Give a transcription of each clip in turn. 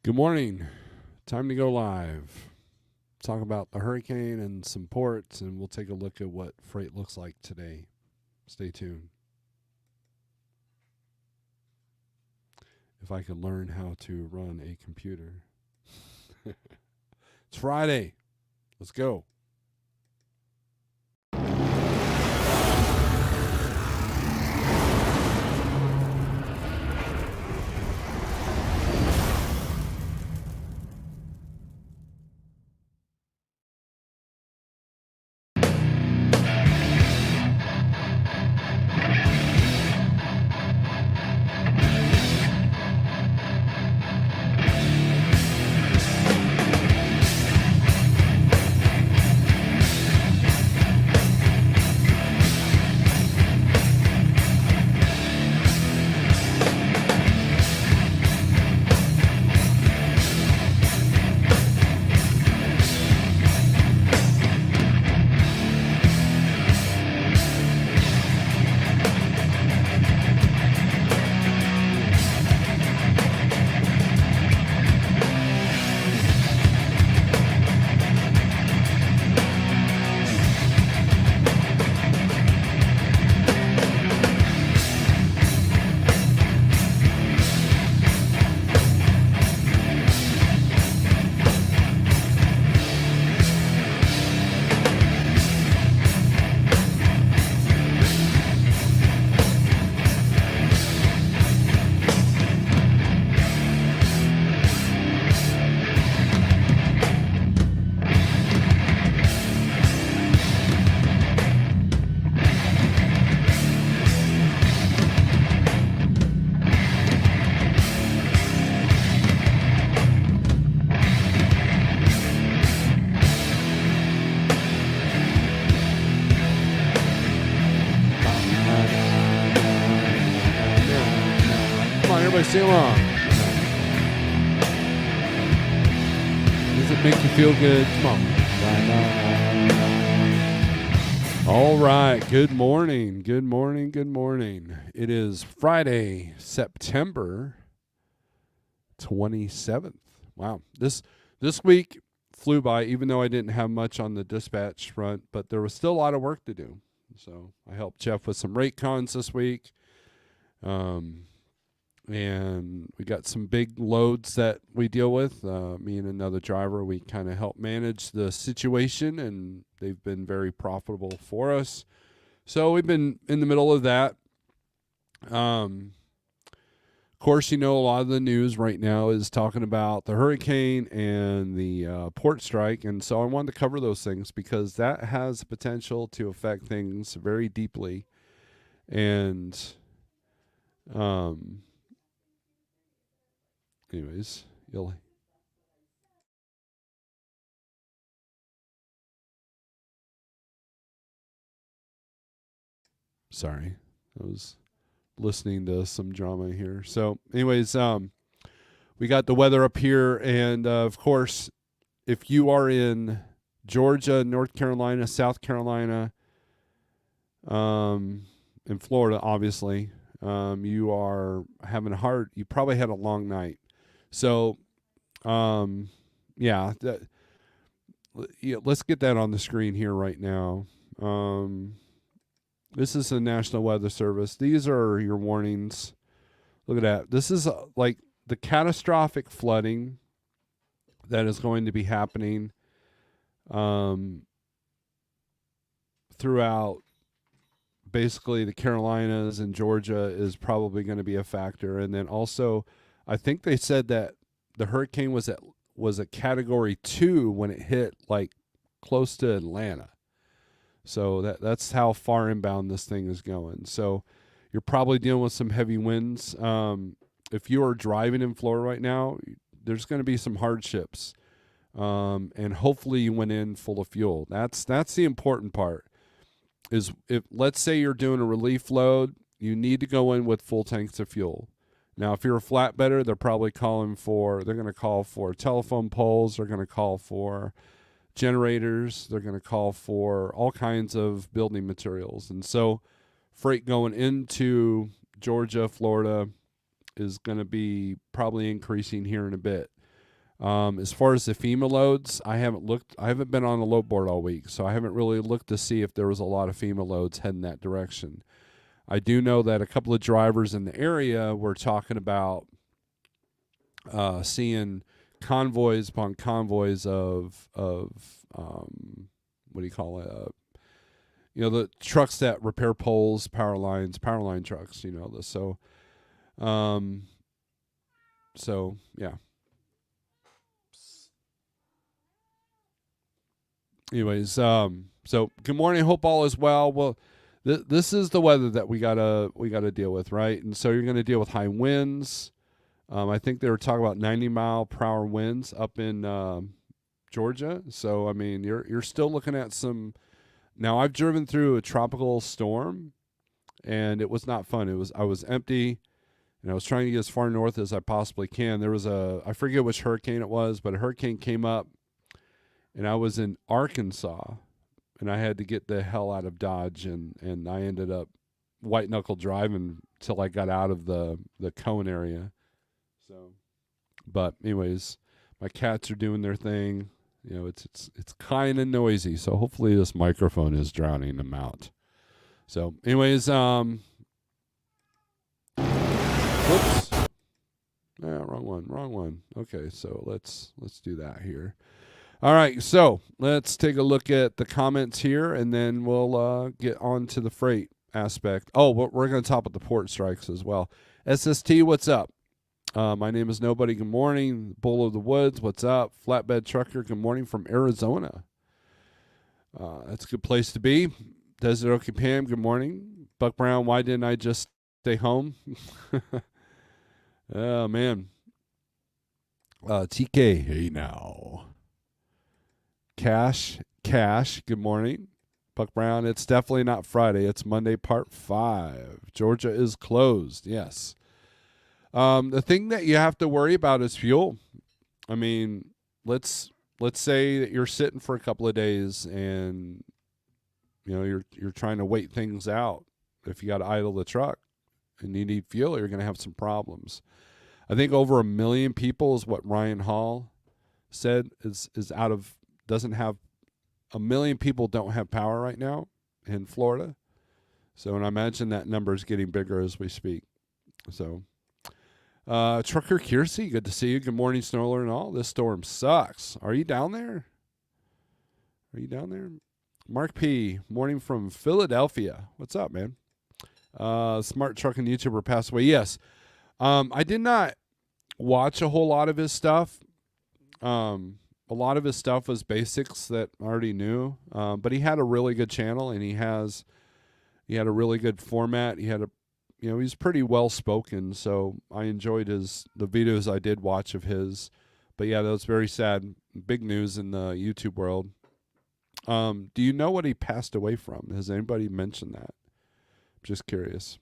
Good morning. Time to go live. Talk about the hurricane and some ports, and we'll take a look at what freight looks like today. Stay tuned. If I could learn how to run a computer. It's Friday. Let's go. Everybody sing along. Does it make you feel good? Come on. All right. Good morning. Good morning. Good morning. It is Friday, September 27th. Wow. This week flew by, even though I didn't have much on the dispatch front, but there was still a lot of work to do. So I helped Jeff with some rate cons this week. And we got some big loads that we deal with. Me and another driver, we kind of help manage the situation, and they've been very profitable for us. So we've been in the middle of that. Of course, a lot of the news right now is talking about the hurricane and the port strike, and so I wanted to cover those things because that has the potential to affect things very deeply. And anyways, sorry, I was listening to some drama here. So anyways, we got the weather up here, and of course, if you are in Georgia, North Carolina, South Carolina, and Florida, obviously, you are having you probably had a long night. So, yeah, let's get that on the screen here right now. This is the National Weather Service. These are your warnings. Look at that. This is like the catastrophic flooding that is going to be happening throughout basically the Carolinas, and Georgia is probably going to be a factor. And then also, I think they said that the hurricane was a category 2 when it hit like close to Atlanta. So that's how far inbound this thing is going. So you're probably dealing with some heavy winds. If you are driving in Florida right now, there's going to be some hardships. And hopefully you went in full of fuel. That's the important part. Is if let's say you're doing a relief load, you need to go in with full tanks of fuel. Now, if you're a flatbedder, they're going to call for telephone poles. They're going to call for generators. They're going to call for all kinds of building materials. And so freight going into Georgia, Florida is going to be probably increasing here in a bit. As far as the FEMA loads, I haven't looked. I haven't been on the load board all week, so I haven't really looked to see if there was a lot of FEMA loads heading that direction. I do know that a couple of drivers in the area were talking about seeing convoys upon convoys of what do you call it? The trucks that repair poles, power line trucks. Um, so yeah. Anyways, so good morning. Hope all is well. Well, this is the weather that we gotta deal with, right? And so you're gonna deal with high winds. I think they were talking about 90-mile-per-hour winds up in Georgia. So I mean, you're still looking at some. Now I've driven through a tropical storm, and it was not fun. I was empty, and I was trying to get as far north as I possibly can. There was I forget which hurricane it was, but a hurricane came up, and I was in Arkansas, and I had to get the hell out of Dodge, and I ended up white knuckle driving till I got out of the cone area. So, but anyways, my cats are doing their thing. It's kind of noisy, so hopefully this microphone is drowning them out. So, anyways, whoops, wrong one. Okay, so let's do that here. All right, so let's take a look at the comments here, and then we'll get on to the freight aspect. Oh, we're going to talk about the port strikes as well. SST, what's up? My name is Nobody. Good morning. Bull of the Woods, what's up? Flatbed Trucker, good morning from Arizona. That's a good place to be. Desert Okie Pam, good morning. Buck Brown, why didn't I just stay home? Oh, man. TK, hey now. Cash, good morning. Buck Brown, it's definitely not Friday. It's Monday, part 5. Georgia is closed, yes. The thing that you have to worry about is fuel. I mean, let's say that you're sitting for a couple of days and you're trying to wait things out. If you got to idle the truck and you need fuel, you're going to have some problems. I think over 1 million people is what Ryan Hall said is doesn't have 1 million people don't have power right now in Florida. So, and I imagine that number is getting bigger as we speak. So, Trucker Kiersey, good to see you. Good morning, Snorelord and all. This storm sucks. Are you down there? Mark P, morning from Philadelphia. What's up, man? Smart trucking YouTuber passed away. Yes. I did not watch a whole lot of his stuff. A lot of his stuff was basics that I already knew. But he had a really good channel, and he had a really good format. He's pretty well spoken, so I enjoyed the videos I did watch of his. But yeah, that was very sad. Big news in the YouTube world. Do you know what he passed away from? Has anybody mentioned that? Just curious.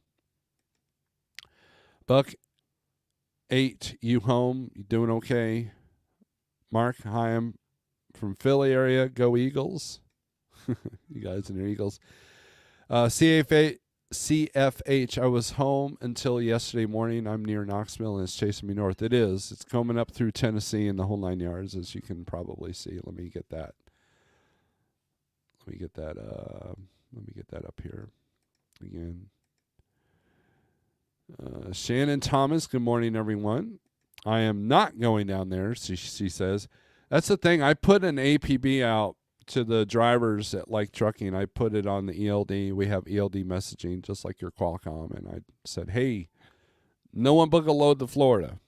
Buck 8, you home? You doing okay? Mark, hi, I'm from Philly area. Go Eagles. You guys and your Eagles. CFH, I was home until yesterday morning. I'm near Knoxville, and it's chasing me north. It is. It's coming up through Tennessee and the whole 9 yards, as you can probably see. Let me get that. Let me get that up here again. Shannon Thomas, good morning, everyone. I am not going down there, she says. That's the thing. I put an APB out to the drivers that like trucking. I put it on the ELD. We have ELD messaging, just like your Qualcomm. And I said, hey, no one book a load to Florida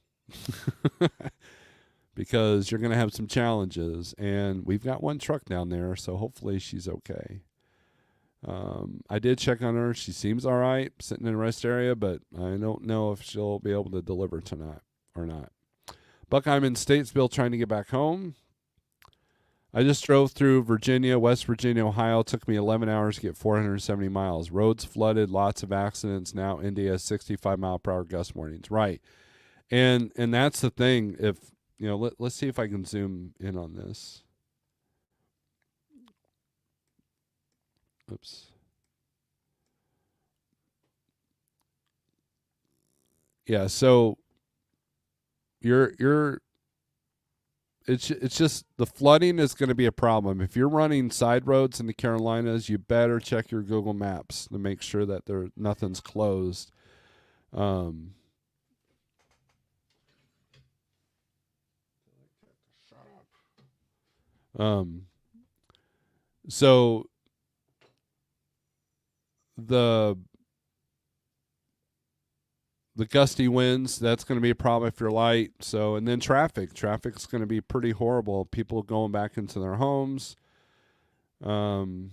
because you're going to have some challenges. And we've got one truck down there, so hopefully she's okay. I did check on her. She seems all right, sitting in a rest area, but I don't know if she'll be able to deliver tonight or not. Buck, I'm in Statesville trying to get back home. I just drove through Virginia, West Virginia, Ohio. It took me 11 hours to get 470 miles. Roads flooded, lots of accidents. Now India 65-mile-per-hour gust warnings. Right. And that's the thing. If let's see if I can zoom in on this. Oops. Yeah, so you're it's just the flooding is going to be a problem. If you're running side roads in the Carolinas, you better check your Google Maps to make sure that nothing's closed. Um, um, so the gusty winds, that's going to be a problem if you're light. So, and then traffic's going to be pretty horrible. People going back into their homes, that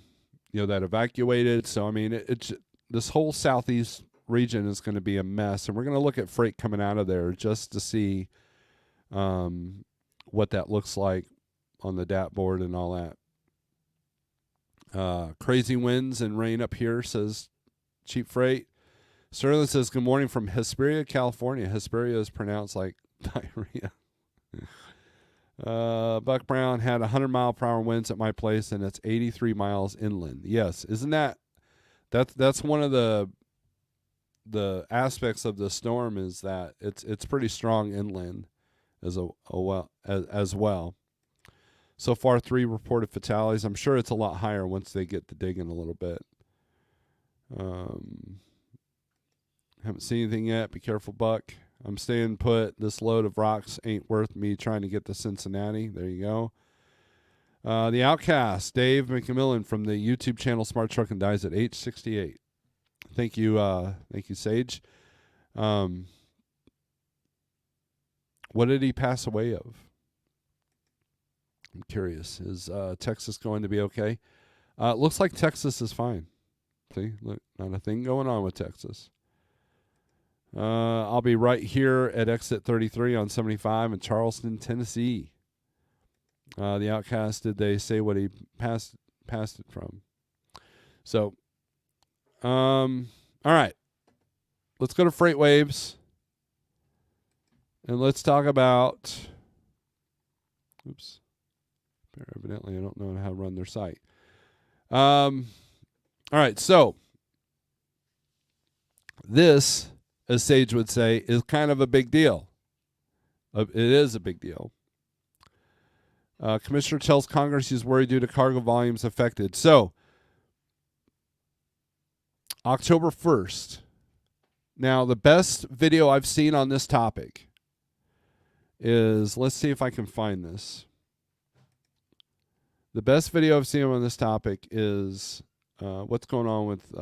evacuated. So, I mean, it's this whole southeast region is going to be a mess, and we're going to look at freight coming out of there just to see what that looks like on the DAT board and all that. Crazy winds and rain up here, says Cheap Freight. Sterling says, good morning from Hesperia, California. Hesperia is pronounced like diarrhea. Buck Brown had 100-mile-per-hour winds at my place, and it's 83 miles inland. Yes, isn't that's one of the aspects of the storm, is that it's pretty strong inland as well. So far, 3 reported fatalities. I'm sure it's a lot higher once they get to digging a little bit. Haven't seen anything yet. Be careful, Buck. I'm staying put. This load of rocks ain't worth me trying to get to Cincinnati. There you go. The Outcast, Dave McMillan from the YouTube channel Smart Truck and Dies at age 68. Thank you, Sage. What did he pass away of? I'm curious. Is Texas going to be okay? It looks like Texas is fine. See, look, not a thing going on with Texas. I'll be right here at exit 33 on 75 in Charleston, Tennessee. The Outcast, did they say what he passed it from? So, all right. Let's go to Freight Waves. And let's talk about, evidently I don't know how to run their site. All right, so this, as Sage would say, is kind of a big deal. It is a big deal. Commissioner tells Congress he's worried due to cargo volumes affected. So, October 1st. Now, the best video I've seen on this topic is, let's see if I can find this. The best video I've seen on this topic is what's going on with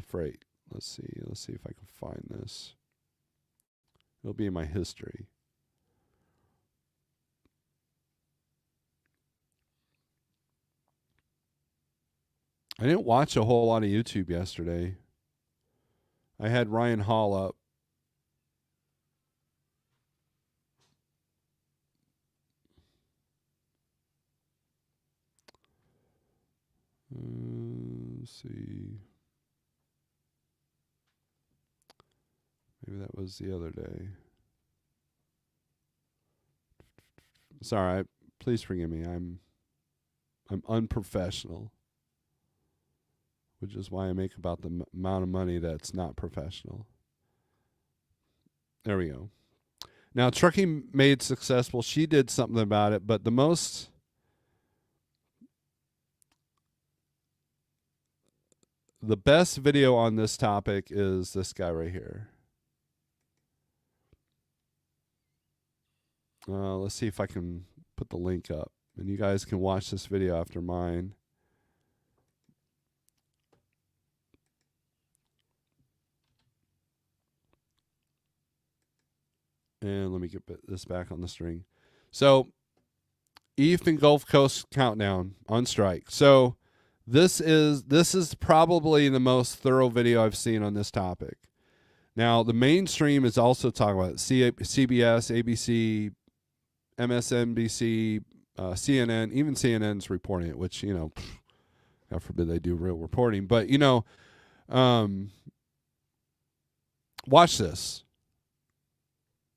freight. Let's see if I can find this. It'll be in my history. I didn't watch a whole lot of YouTube yesterday. I had Ryan Hall up. Let's see. Maybe that was the other day. Sorry, please forgive me. I'm unprofessional, which is why I make about the amount of money that's not professional. There we go. Now, Trucking Made Successful, she did something about it, but the best video on this topic is this guy right here. Let's see if I can put the link up, and you guys can watch this video after mine. And let me get this back on the string. So, EAF and Gulf Coast Countdown on strike. So, this is probably the most thorough video I've seen on this topic. Now, the mainstream is also talking about it. CBS, ABC, MSNBC, CNN, even CNN's reporting it, which, God forbid they do real reporting. But, watch this.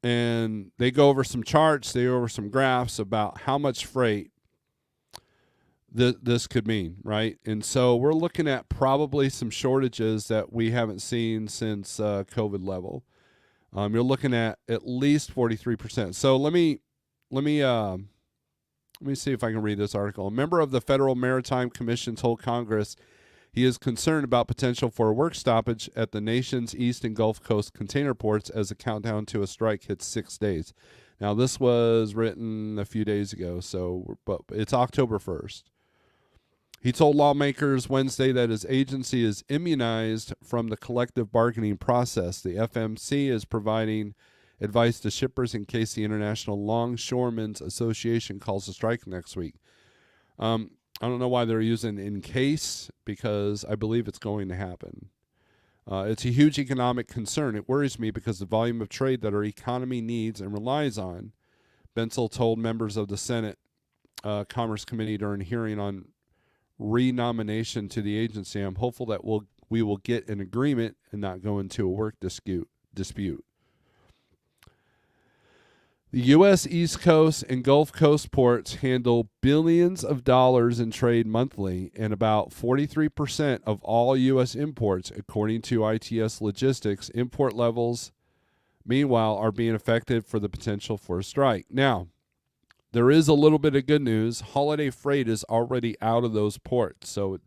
And they go over some charts, they go over some graphs about how much freight this could mean, right? And so we're looking at probably some shortages that we haven't seen since COVID level. You're looking at least 43%. So let me Let me see if I can read this article. A member of the Federal Maritime Commission told Congress he is concerned about potential for a work stoppage at the nation's East and Gulf Coast container ports as the countdown to a strike hits 6 days. Now, this was written a few days ago, but it's October 1st. He told lawmakers Wednesday that his agency is immunized from the collective bargaining process. The FMC is providing advice to shippers in case the International Longshoremen's Association calls a strike next week. I don't know why they're using in case, because I believe it's going to happen. It's a huge economic concern. It worries me because the volume of trade that our economy needs and relies on, Bensel told members of the Senate Commerce Committee during a hearing on renomination to the agency. I'm hopeful that we will get an agreement and not go into a work dispute. The U.S. East Coast and Gulf Coast ports handle billions of dollars in trade monthly and about 43% of all U.S. imports, according to ITS Logistics. Import levels, meanwhile, are being affected for the potential for a strike. Now, there is a little bit of good news. Holiday freight is already out of those ports, so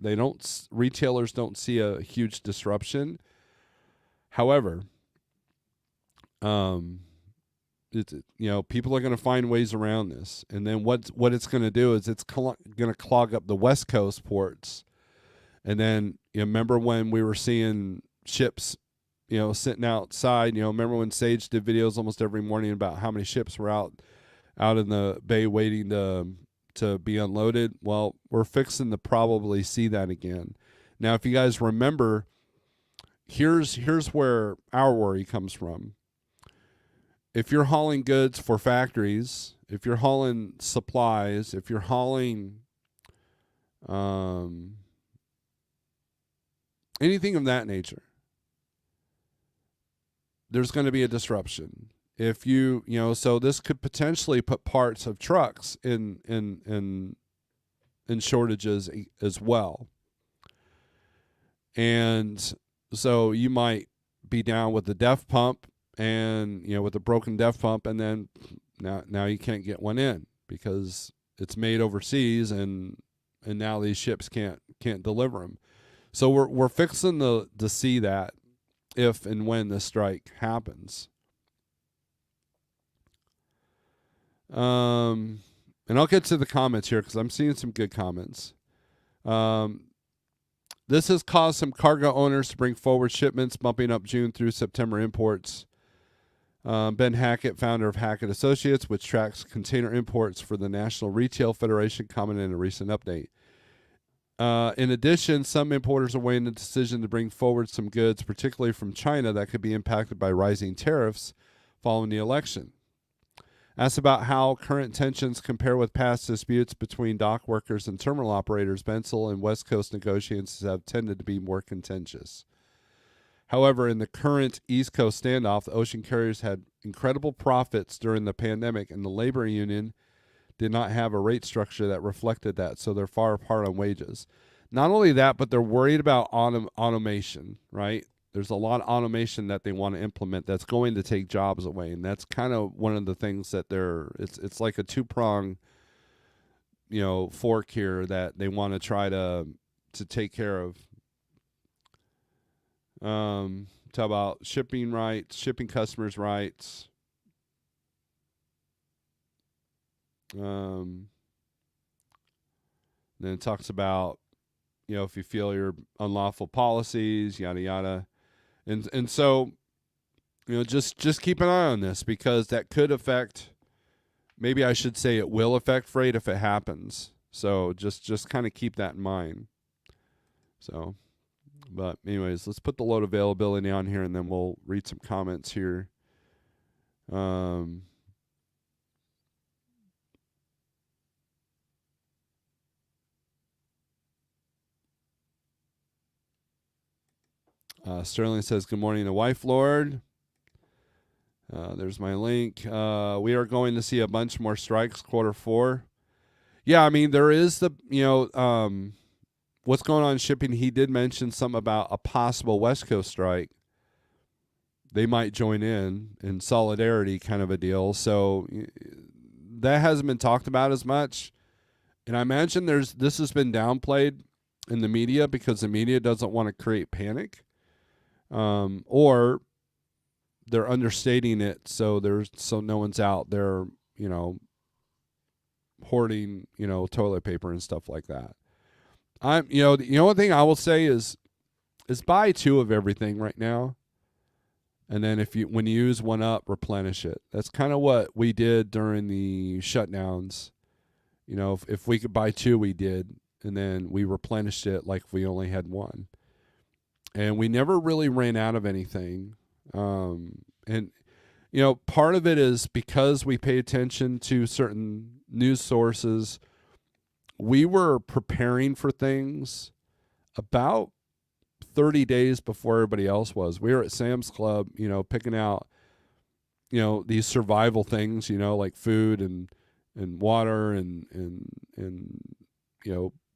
retailers don't see a huge disruption. However, people are going to find ways around this, and then what it's going to do is it's going to clog up the West Coast ports. And then remember when we were seeing ships, sitting outside. Remember when Sage did videos almost every morning about how many ships were out in the bay waiting to be unloaded. Well, we're fixing to probably see that again. Now, if you guys remember, here's where our worry comes from. If you're hauling goods for factories, if you're hauling supplies, if you're hauling anything of that nature, there's going to be a disruption. If so this could potentially put parts of trucks in shortages as well. And so you might be down with the DEF pump, and with a broken DEF pump, and then now you can't get one in because it's made overseas, and now these ships can't deliver them. So we're fixing to see that if and when the strike happens. And I'll get to the comments here because I'm seeing some good comments. This has caused some cargo owners to bring forward shipments, bumping up June through September imports. Ben Hackett, founder of Hackett Associates, which tracks container imports for the National Retail Federation, commented in a recent update. In addition, some importers are weighing the decision to bring forward some goods, particularly from China, that could be impacted by rising tariffs following the election. Asked about how current tensions compare with past disputes between dock workers and terminal operators, Bensel and West Coast negotiations have tended to be more contentious. However, in the current East Coast standoff, the ocean carriers had incredible profits during the pandemic, and the labor union did not have a rate structure that reflected that, so they're far apart on wages. Not only that, but they're worried about automation, right? There's a lot of automation that they want to implement that's going to take jobs away, and that's kind of one of the things that it's like a two-prong, fork here that they want to try to take care of. Talk about shipping rights, shipping customers' rights. Then it talks about, if you feel your unlawful policies, yada yada, and so, just keep an eye on this because that could affect. Maybe I should say it will affect freight if it happens. So just kind of keep that in mind. So. But anyways, let's put the load availability on here, and then we'll read some comments here. Sterling says, good morning to Wife Lord. There's my link. We are going to see a bunch more strikes Q4. Yeah, I mean, there is the, what's going on in shipping. He did mention something about a possible West Coast strike. They might join in solidarity kind of a deal. So that hasn't been talked about as much. And I imagine this has been downplayed in the media because the media doesn't want to create panic, or they're understating it so no one's out there, hoarding, toilet paper and stuff like that. The only thing I will say is buy 2 of everything right now. And then when you use one up, replenish it. That's kind of what we did during the shutdowns. If we could buy 2, we did. And then we replenished it like we only had 1. And we never really ran out of anything. And, part of it is because we pay attention to certain news sources. We were preparing for things about 30 days before everybody else was. We were at Sam's Club, picking out, these survival things, like food and water and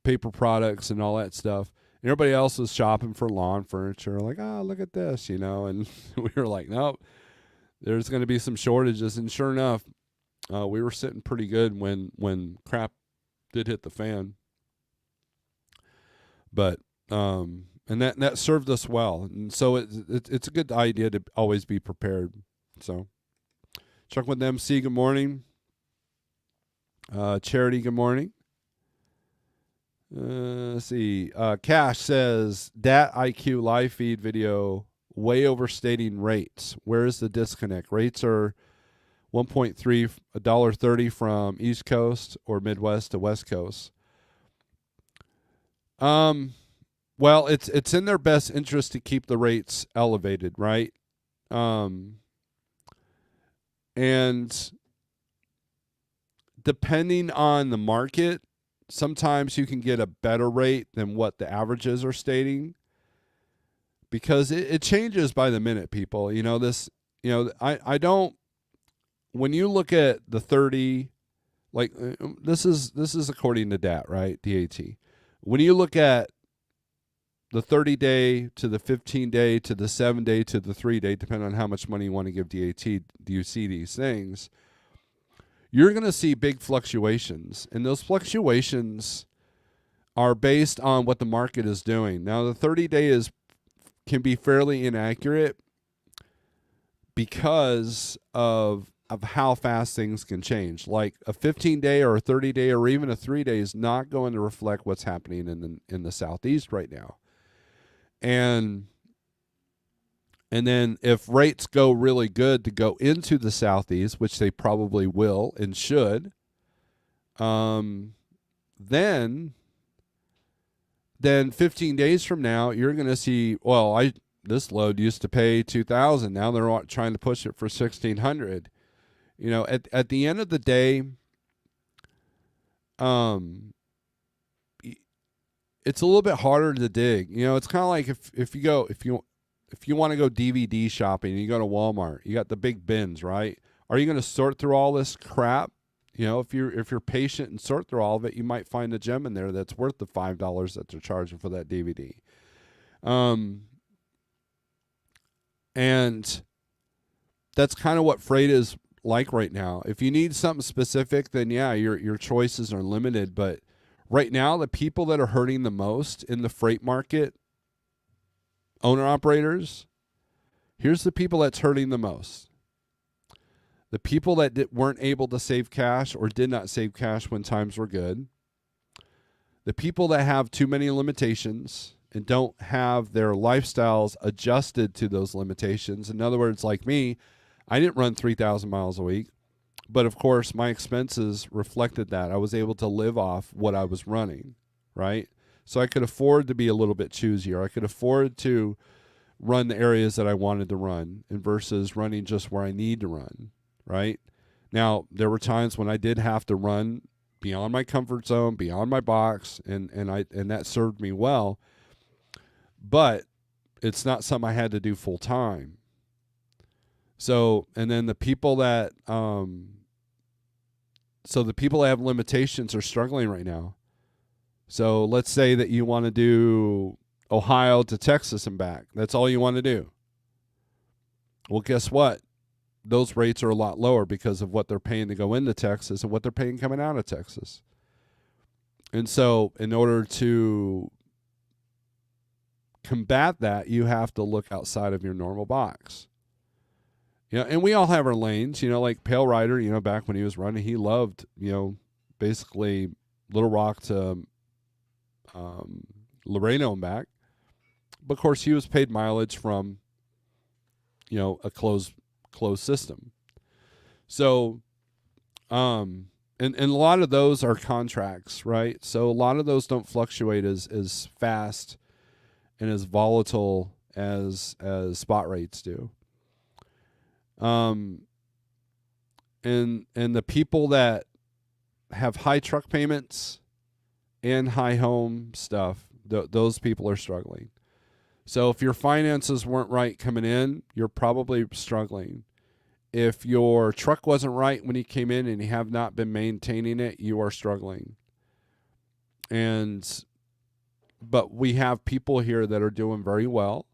paper products and all that stuff. And everybody else was shopping for lawn furniture, like, oh, look at this, and we were like, nope, there's going to be some shortages. And sure enough, we were sitting pretty good when crap did hit the fan. But and that served us well, and so it's a good idea to always be prepared. So, check with MC. Good morning. Charity. Good morning. Let's see. Cash says Dat IQ live feed video way overstating rates. Where is the disconnect? Rates are 1.3, $1.30 from East Coast or Midwest to West Coast. Well, it's in their best interest to keep the rates elevated, right? And depending on the market, sometimes you can get a better rate than what the averages are stating, because it changes by the minute, people. I don't, when you look at the 30, like this is according to DAT, right? DAT. When you look at the 30-day to the 15-day to the 7-day to the 3-day, depending on how much money you want to give DAT, do you see these things? You're going to see big fluctuations, and those fluctuations are based on what the market is doing. Now, the 30-day can be fairly inaccurate because of how fast things can change. Like a 15-day or a 30-day or even a 3-day is not going to reflect what's happening in the Southeast right now. And then if rates go really good to go into the Southeast, which they probably will and should, then 15 days from now, you're going to see, this load used to pay $2,000. Now they're trying to push it for $1,600. At the end of the day, it's a little bit harder to dig. It's kind of like if you want to go DVD shopping and you go to Walmart, you got the big bins, right? Are you going to sort through all this crap? If you're patient and sort through all of it, you might find a gem in there that's worth the $5 that they're charging for that DVD. And that's kind of what freight is like right now. If you need something specific, then yeah, your choices are limited. But right now, the people that are hurting the most in the freight market, owner-operators, here's the people that's hurting the most. The people that weren't able to save cash or did not save cash when times were good. The people that have too many limitations and don't have their lifestyles adjusted to those limitations. In other words, like me, I didn't run 3,000 miles a week, but of course my expenses reflected that. I was able to live off what I was running, right? So I could afford to be a little bit choosier. I could afford to run the areas that I wanted to run versus running just where I need to run, right? Now, there were times when I did have to run beyond my comfort zone, beyond my box, and that served me well. But it's not something I had to do full time. So, and then the people that the people that have limitations are struggling right now. So let's say that you want to do Ohio to Texas and back. That's all you want to do. Well, guess what? Those rates are a lot lower because of what they're paying to go into Texas and what they're paying coming out of Texas. And so in order to combat that, you have to look outside of your normal box. And we all have our lanes, like Pale Rider, back when he was running, he loved, basically Little Rock to Laredo and back. But of course, he was paid mileage from, a closed system. So, and a lot of those are contracts, right? So a lot of those don't fluctuate as fast and as volatile as spot rates do. And the people that have high truck payments and high home stuff, those people are struggling. So if your finances weren't right coming in, you're probably struggling. If your truck wasn't right when you came in and you have not been maintaining it, you are struggling. But we have people here that are doing very well.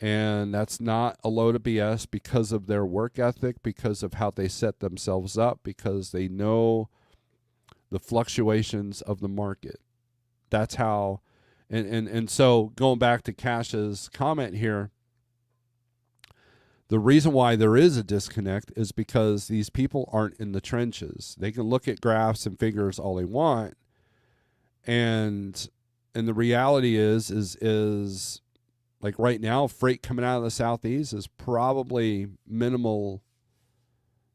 And that's not a load of BS because of their work ethic, because of how they set themselves up, because they know the fluctuations of the market. That's how, and so going back to Cash's comment here, the reason why there is a disconnect is because these people aren't in the trenches. They can look at graphs and figures all they want, and the reality is like right now, freight coming out of the Southeast is probably minimal.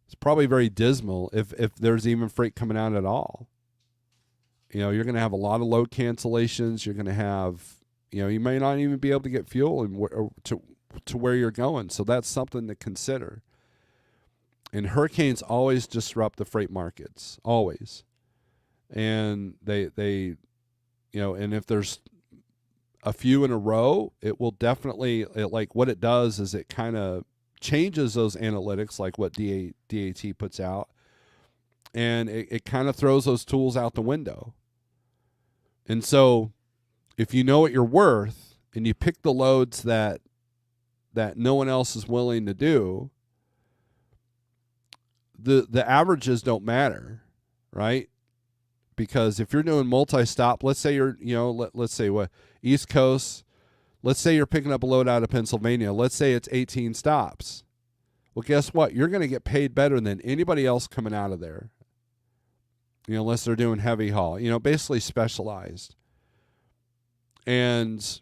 It's probably very dismal if there's even freight coming out at all. You're going to have a lot of load cancellations. You're going to have, you may not even be able to get fuel and to where you're going. So that's something to consider. And hurricanes always disrupt the freight markets, always. And they and if there's a few in a row, it will definitely, like what it does is it kind of changes those analytics, like what DAT puts out, and it kind of throws those tools out the window. And so if you know what you're worth and you pick the loads that no one else is willing to do, the averages don't matter, right? Because if you're doing multi-stop, let's say you're, let's say what, East Coast, let's say you're picking up a load out of Pennsylvania. Let's say it's 18 stops. Well, guess what? You're going to get paid better than anybody else coming out of there. Unless they're doing heavy haul, basically specialized. And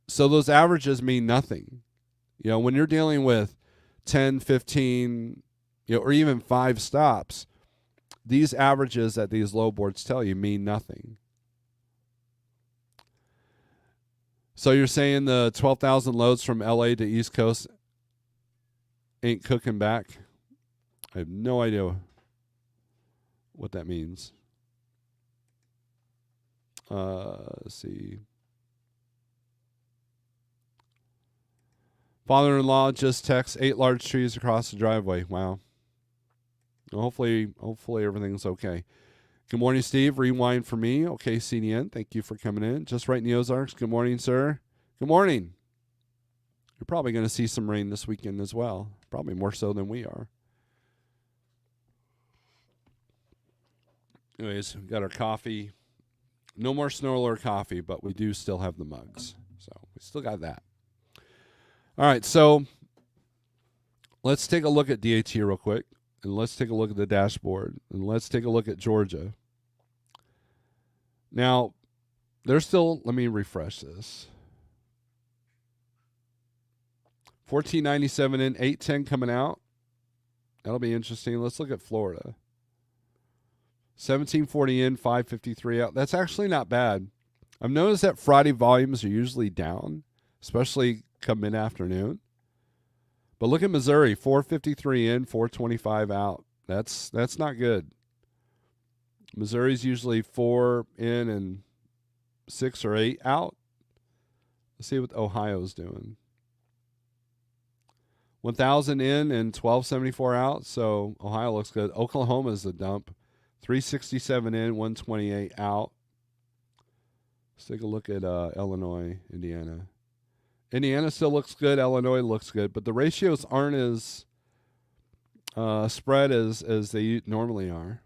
so those averages mean nothing. When you're dealing with 10, 15, or even 5 stops, these averages that these low boards tell you mean nothing. So you're saying the 12,000 loads from LA to East Coast ain't cooking back? I have no idea what that means. Let's see. Father-in-law just texts 8 large trees across the driveway. Wow. Well, hopefully everything's okay. Good morning, Steve. Rewind for me. Okay, CDN. Thank you for coming in. Just right in the Ozarks. Good morning, sir. Good morning. You're probably going to see some rain this weekend as well. Probably more so than we are. Anyways, we got our coffee. No more Snorelord coffee, but we do still have the mugs. So we still got that. All right, so let's take a look at DAT real quick. And let's take a look at the dashboard. And let's take a look at Georgia. Now, there's still, let me refresh this. 1497 in, 810 coming out. That'll be interesting. Let's look at Florida. 1740 in, 553 out. That's actually not bad. I've noticed that Friday volumes are usually down, especially come mid-afternoon. But look at Missouri, 453 in, 425 out. That's not good. Missouri's usually 4 in and 6 or 8 out. Let's see what Ohio's doing. 1,000 in and 1,274 out. So Ohio looks good. Oklahoma's the dump. 367 in, 128 out. Let's take a look at Illinois, Indiana. Indiana still looks good. Illinois looks good, but the ratios aren't as spread as they normally are.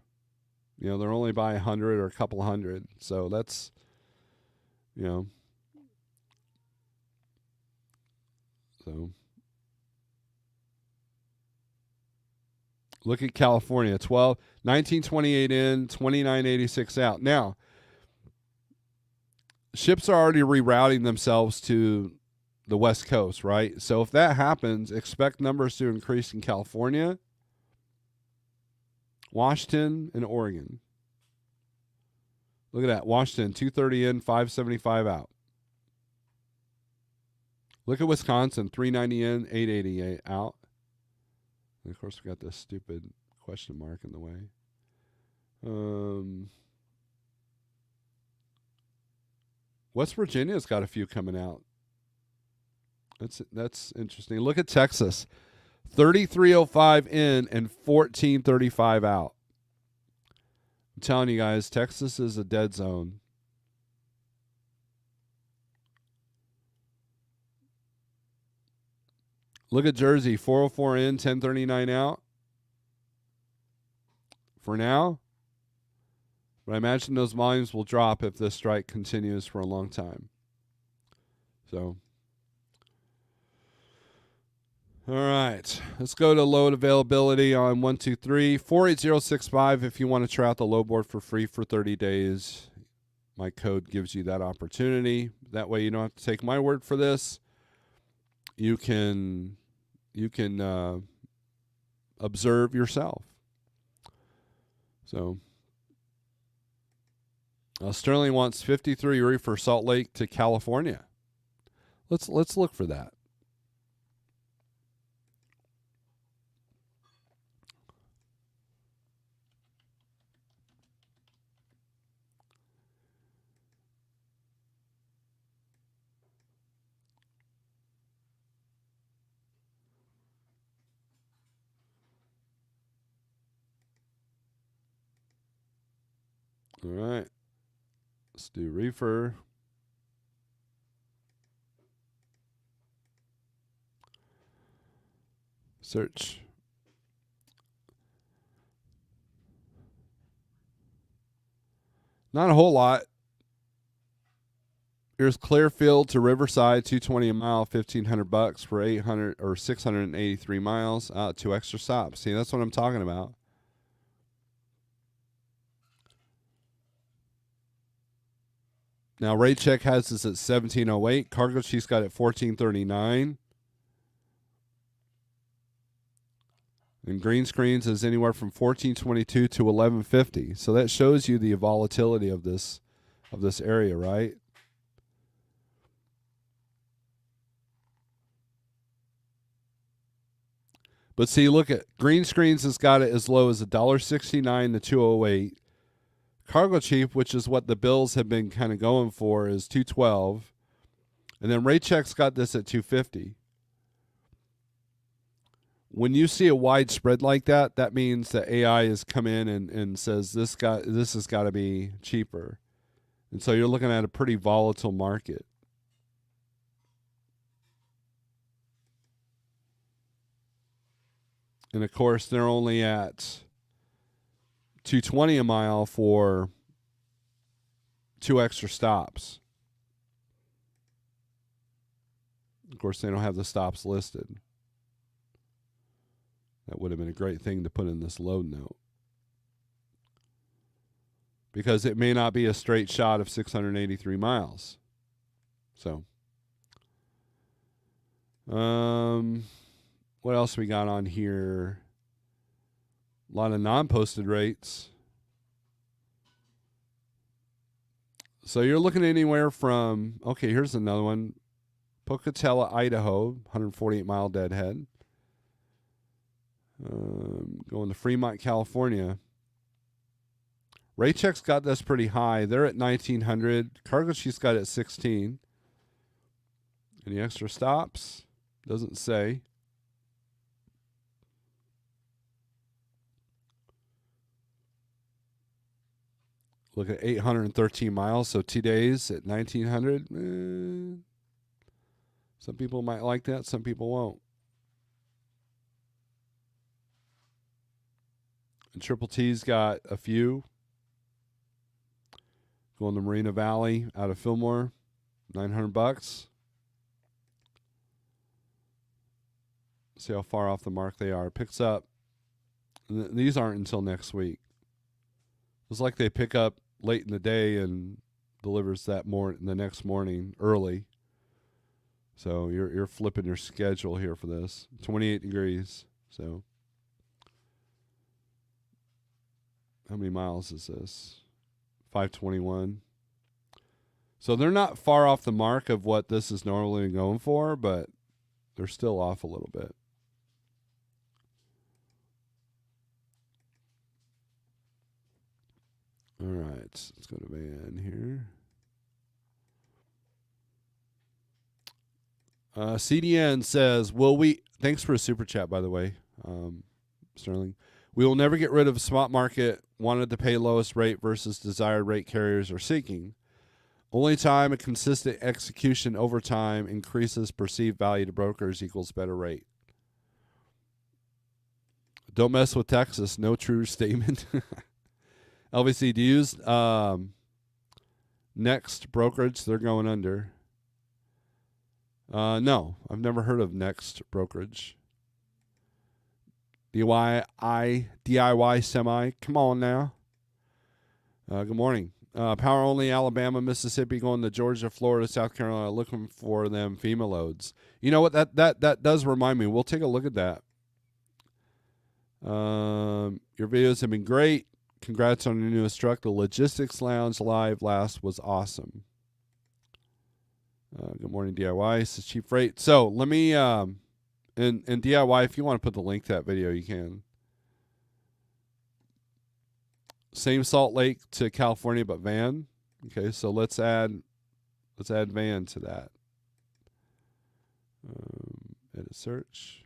You know, they're only by 100 or a couple hundred. So that's, you know, so look at California, 1928 in, 2986 out. Now, ships are already rerouting themselves to the West Coast, right? So if that happens, expect numbers to increase in California, Washington, and Oregon. Look at that. Washington, 230 in, 575 out. Look at Wisconsin, 390 in, 888 out. And of course, we got this stupid question mark in the way. West Virginia's got a few coming out. That's interesting. Look at Texas, 3305 in and 1435 out. I'm telling you guys, Texas is a dead zone. Look at Jersey, 404 in, 1039 out. For now, but I imagine those volumes will drop if this strike continues for a long time. So, all right, let's go to load availability on 123 48065. If you want to try out the load board for free for 30 days, my code gives you that opportunity. That way, you don't have to take my word for this. You can observe yourself. So. Sterling wants 53 reefer Salt Lake to California. Let's look for that. All right. Let's do reefer. Search. Not a whole lot. Here's Clearfield to Riverside, 220 a mile, $1,500 for 800 or 683 miles. 2 extra stops. See, that's what I'm talking about. Now, rate check has this at 1708. Cargo Chief's got it at 1439. And green screens is anywhere from 1422 to 1150. So that shows you the volatility of this area, right? But see, look at green screens has got it as low as $1.69 to 208. Cargo Chief, which is what the bills have been kind of going for, is 212. And then rate check's got this at 250. When you see a wide spread like that, that means that AI has come in and says this has got to be cheaper. And so you're looking at a pretty volatile market. And of course, they're only at 220 a mile for 2 extra stops. Of course, they don't have the stops listed. That would have been a great thing to put in this load note. Because it may not be a straight shot of 683 miles. So, what else we got on here? A lot of non-posted rates. So you're looking anywhere from, okay, here's another one. Pocatello, Idaho, 148-mile deadhead. Going to Fremont, California. Raycheck's got this pretty high. They're at 1,900. Cargo Chief's got it at 16. Any extra stops? Doesn't say. Look at 813 miles, so 2 days at 1,900. Some people might like that, some people won't. And Triple T's got a few. Going to Marina Valley out of Fillmore, $900. See how far off the mark they are. Picks up. These aren't until next week. It's like they pick up late in the day and delivers the next morning early. So you're flipping your schedule here for this. 28 degrees. So how many miles is this? 521. So they're not far off the mark of what this is normally going for, but they're still off a little bit. All right, let's go to Van here. CDN says, thanks for a super chat, by the way, Sterling. We will never get rid of spot market wanted to pay lowest rate versus desired rate carriers are seeking. Only time a consistent execution over time increases perceived value to brokers equals better rate. Don't mess with Texas. No true statement. LVC, do you use Next brokerage? They're going under. No, I've never heard of Next brokerage. DIY semi. Come on now. Good morning. Power only Alabama, Mississippi, going to Georgia, Florida, South Carolina, looking for them FEMA loads. You know what? That does remind me. We'll take a look at that. Your videos have been great. Congrats on your newest truck. The Logistics Lounge live last was awesome. Good morning, DIY. This is Cheap Freight. So let me, and DIY, if you want to put the link to that video, you can. Same Salt Lake to California, but van. Okay, so let's add van to that. Edit search.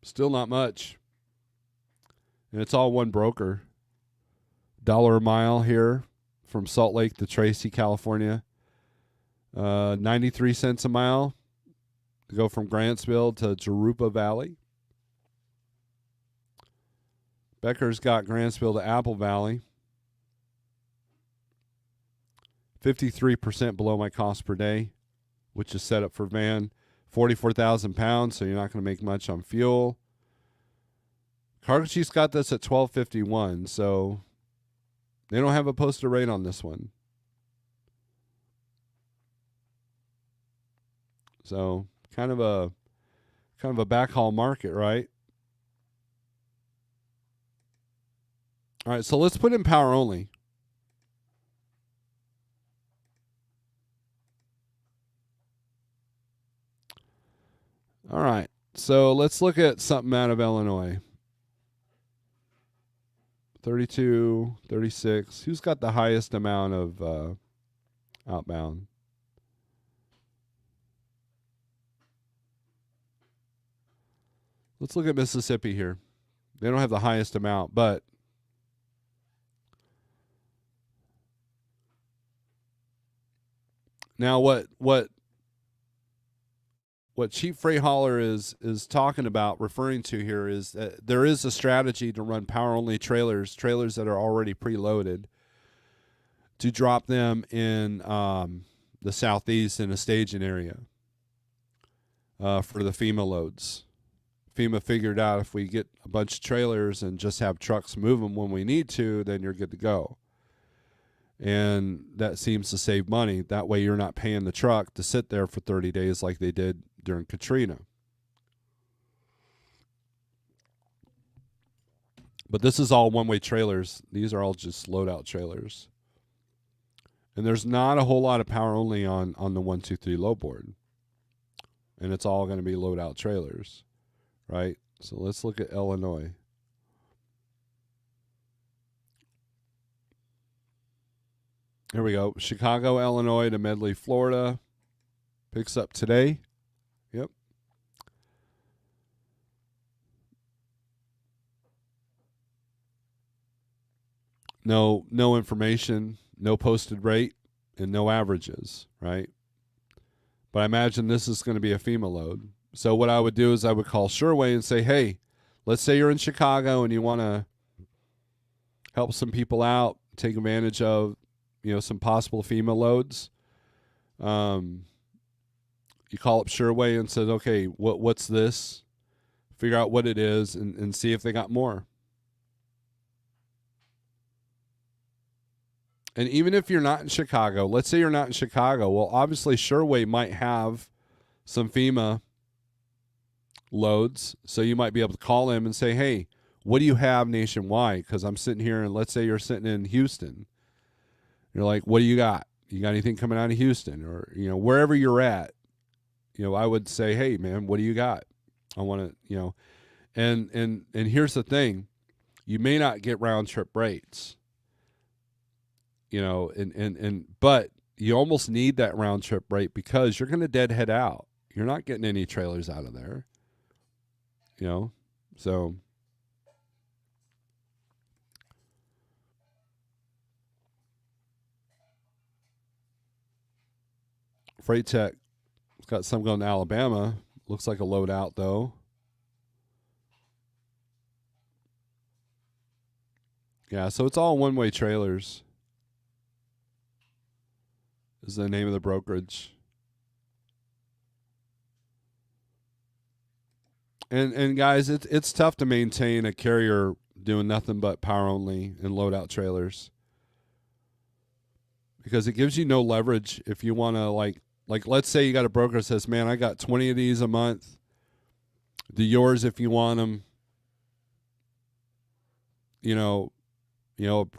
Still not much. And it's all one broker. $1 a mile here from Salt Lake to Tracy, California. 93 cents a mile to go from Grantsville to Jurupa Valley. Becker's got Grantsville to Apple Valley. 53% below my cost per day, which is set up for van. 44,000 pounds, so you're not going to make much on fuel. Cargo Chief's got this at $12.51, so they don't have a posted rate on this one. So kind of a backhaul market, right? All right, so let's put in power only. All right, so let's look at something out of Illinois. 32, 36. Who's got the highest amount of outbound? Let's look at Mississippi here. They don't have the highest amount, but now what Cheap Freight Hauler is talking about, referring to here, is that there is a strategy to run power-only trailers that are already preloaded, to drop them in the southeast in a staging area for the FEMA loads. FEMA figured out if we get a bunch of trailers and just have trucks move them when we need to, then you're good to go. And that seems to save money. That way you're not paying the truck to sit there for 30 days like they did during Katrina. But this is all one-way trailers. These are all just load-out trailers. And there's not a whole lot of power only on the 123 low board. And it's all going to be load-out trailers, right? So let's look at Illinois. Here we go. Chicago, Illinois to Medley, Florida. Picks up today. Yep. no information, no posted rate, and no averages, right? But I imagine this is going to be a FEMA load. So what I would do is I would call Sureway and say, hey, let's say you're in Chicago and you want to help some people out, take advantage of, some possible FEMA loads. You call up Sureway and says, okay, what's this? Figure out what it is and see if they got more. And even if you're not in Chicago, let's say you're not in Chicago, well, obviously Sureway might have some FEMA loads, so you might be able to call them and say, hey, what do you have nationwide? Because I'm sitting here, and let's say you're sitting in Houston. You're like, what do you got? You got anything coming out of Houston? Or, wherever you're at, I would say, hey, man, what do you got? I want to, and here's the thing. You may not get round trip rates. But you almost need that round trip rate because you're going to deadhead out. You're not getting any trailers out of there. So Freight Tech, it's got some going to Alabama. Looks like a load out though. Yeah, so it's all one-way trailers. Is the name of the brokerage. And guys, it's tough to maintain a carrier doing nothing but power only and load out trailers. Because it gives you no leverage if you want to like let's say you got a broker that says, "Man, I got 20 of these a month. Do yours if you want them."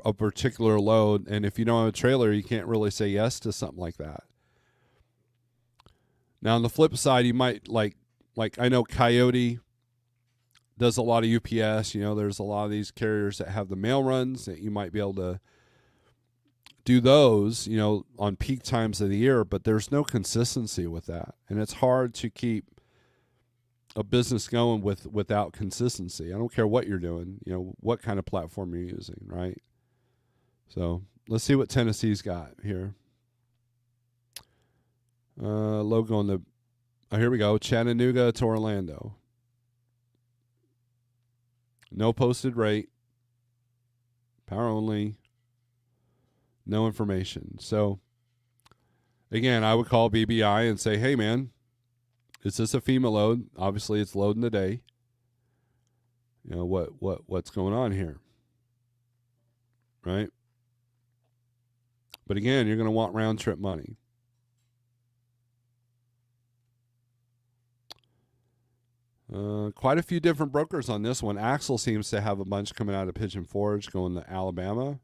A particular load, and if you don't have a trailer, you can't really say yes to something like that. Now, on the flip side, you might like I know Coyote does a lot of UPS. There's a lot of these carriers that have the mail runs that you might be able to do those, on peak times of the year, but there's no consistency with that. And it's hard to keep a business going without consistency. I don't care what you're doing, what kind of platform you're using, right? So let's see what Tennessee's got here. Logo on the, here we go, Chattanooga to Orlando. No posted rate, power only, no information. So again, I would call BBI and say, hey man, is this a FEMA load? Obviously it's loading today. What's going on here? Right? But again, you're going to want round trip money. Quite a few different brokers on this one. Axel seems to have a bunch coming out of Pigeon Forge going to Alabama.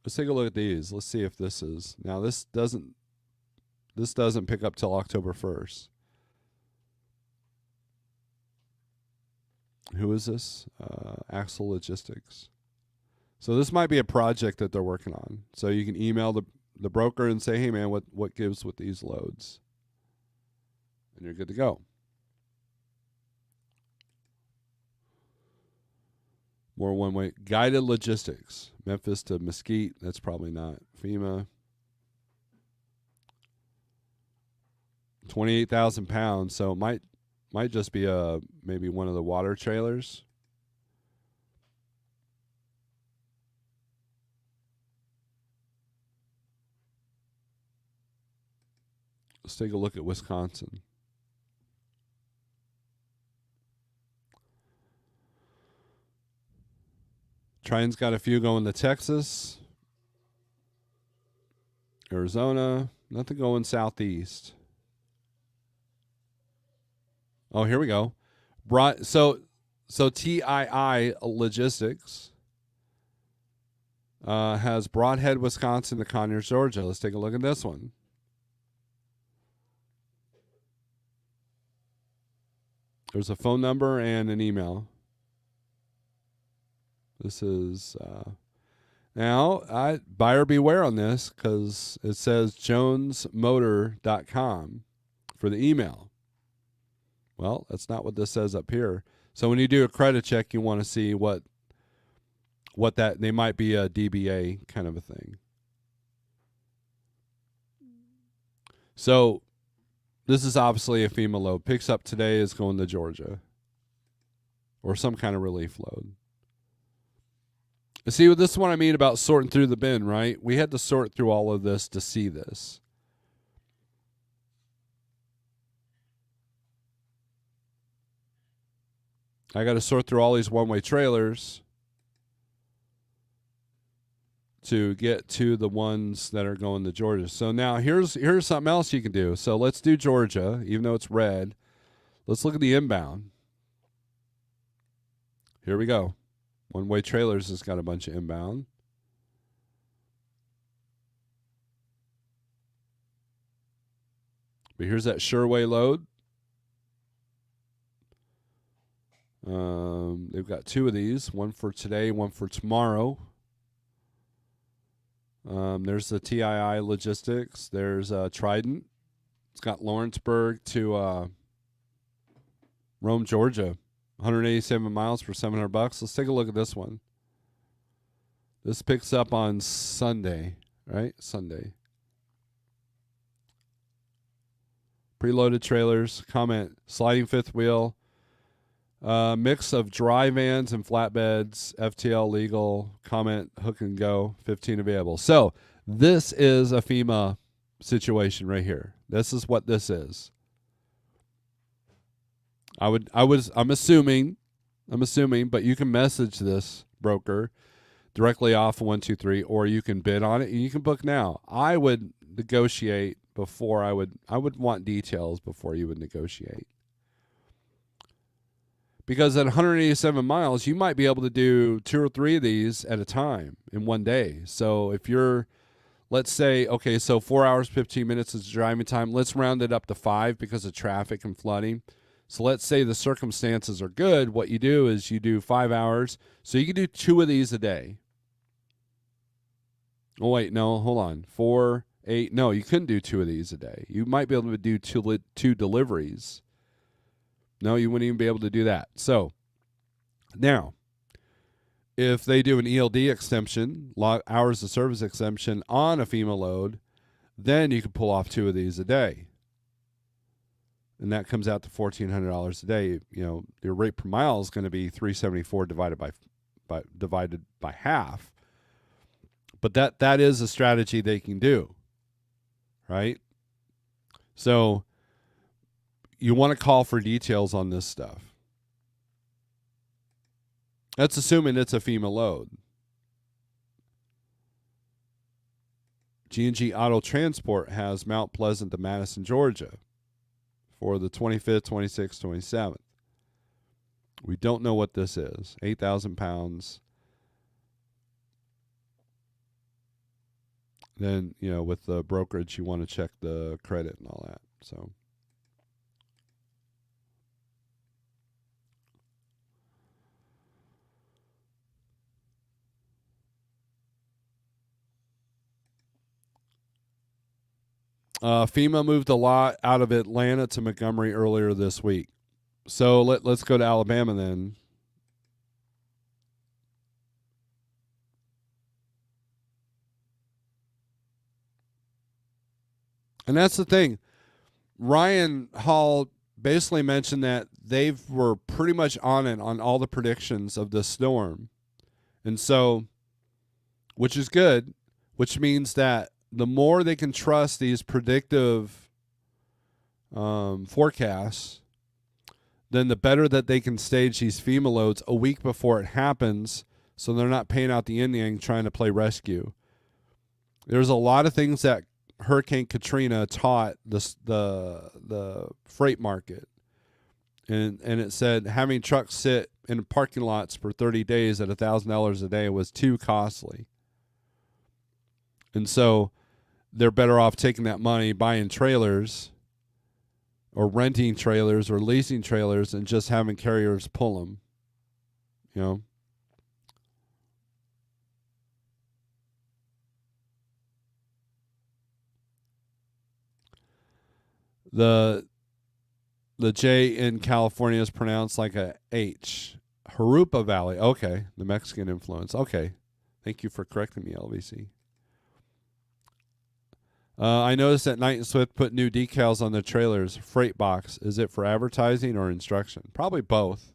Let's take a look at these. Let's see if this is. Now this doesn't pick up till October 1st. Who is this? Axel Logistics. So this might be a project that they're working on. So you can email the broker and say, hey man, what gives with these loads? And you're good to go. More one-way. Guided Logistics. Memphis to Mesquite. That's probably not FEMA. 28,000 pounds. So it might just be maybe one of the water trailers. Let's take a look at Wisconsin. Triton's got a few going to Texas, Arizona. Nothing going southeast. Oh, here we go. So TII Logistics has Broadhead, Wisconsin to Conyers, Georgia. Let's take a look at this one. There's a phone number and an email. This is now buyer beware on this because it says jonesmotor.com for the email. Well, that's not what this says up here. So when you do a credit check, you want to see what what that they might be a DBA kind of a thing. So this is obviously a FEMA load. Picks up today, is going to Georgia, or some kind of relief load. See, this is what I mean about sorting through the bin, right? We had to sort through all of this to see this. I got to sort through all these one-way trailers to get to the ones that are going to Georgia. So now here's something else you can do. So let's do Georgia, even though it's red. Let's look at the inbound. Here we go. One-way trailers has got a bunch of inbound. But here's that Sureway load. They've got two of these, one for today, one for tomorrow. There's the TII Logistics. There's Trident. It's got Lawrenceburg to Rome, Georgia. 187 miles for $700. Let's take a look at this one. This picks up on Sunday, right? Sunday. Preloaded trailers. Comment, sliding fifth wheel. Mix of dry vans and flatbeds. FTL legal. Comment, hook and go. 15 available. So this is a FEMA situation right here. This is what this is. I'm assuming, but you can message this broker directly off 123, or you can bid on it and you can book now. I would negotiate before I would want details before you would negotiate. Because at 187 miles, you might be able to do 2 or 3 of these at a time in one day. So if you're, let's say, okay, so 4 hours, 15 minutes is driving time. Let's round it up to 5 because of traffic and flooding. So let's say the circumstances are good. What you do is you do 5 hours. So you can do 2 of these a day. Oh, wait, no, hold on. 4, 8. No, you couldn't do 2 of these a day. You might be able to do 2 deliveries. No, you wouldn't even be able to do that. So now, if they do an ELD exemption, hours of service exemption on a FEMA load, then you could pull off 2 of these a day. And that comes out to $1,400 a day. You know, your rate per mile is going to be $374 divided by half. But that is a strategy they can do, right? So you want to call for details on this stuff. That's assuming it's a FEMA load. G&G Auto Transport has Mount Pleasant to Madison, Georgia for the 25th, 26th, 27th. We don't know what this is. 8,000 pounds. Then, you know, with the brokerage, you want to check the credit and all that. So FEMA moved a lot out of Atlanta to Montgomery earlier this week. So let's go to Alabama then. And that's the thing. Ryan Hall basically mentioned that they were pretty much on it on all the predictions of this storm. And so, which is good, which means that the more they can trust these predictive forecasts, then the better that they can stage these FEMA loads a week before it happens, so they're not paying out the yin-yang trying to play rescue. There's a lot of things that Hurricane Katrina taught the freight market. And it said having trucks sit in parking lots for 30 days at $1,000 a day was too costly. And so they're better off taking that money, buying trailers or renting trailers or leasing trailers and just having carriers pull them, you know. The J in California is pronounced like a H. Jurupa Valley. Okay, the Mexican influence. Okay, thank you for correcting me, LVC. I noticed that Knight and Swift put new decals on the trailers. Freight box. Is it for advertising or instruction? Probably both.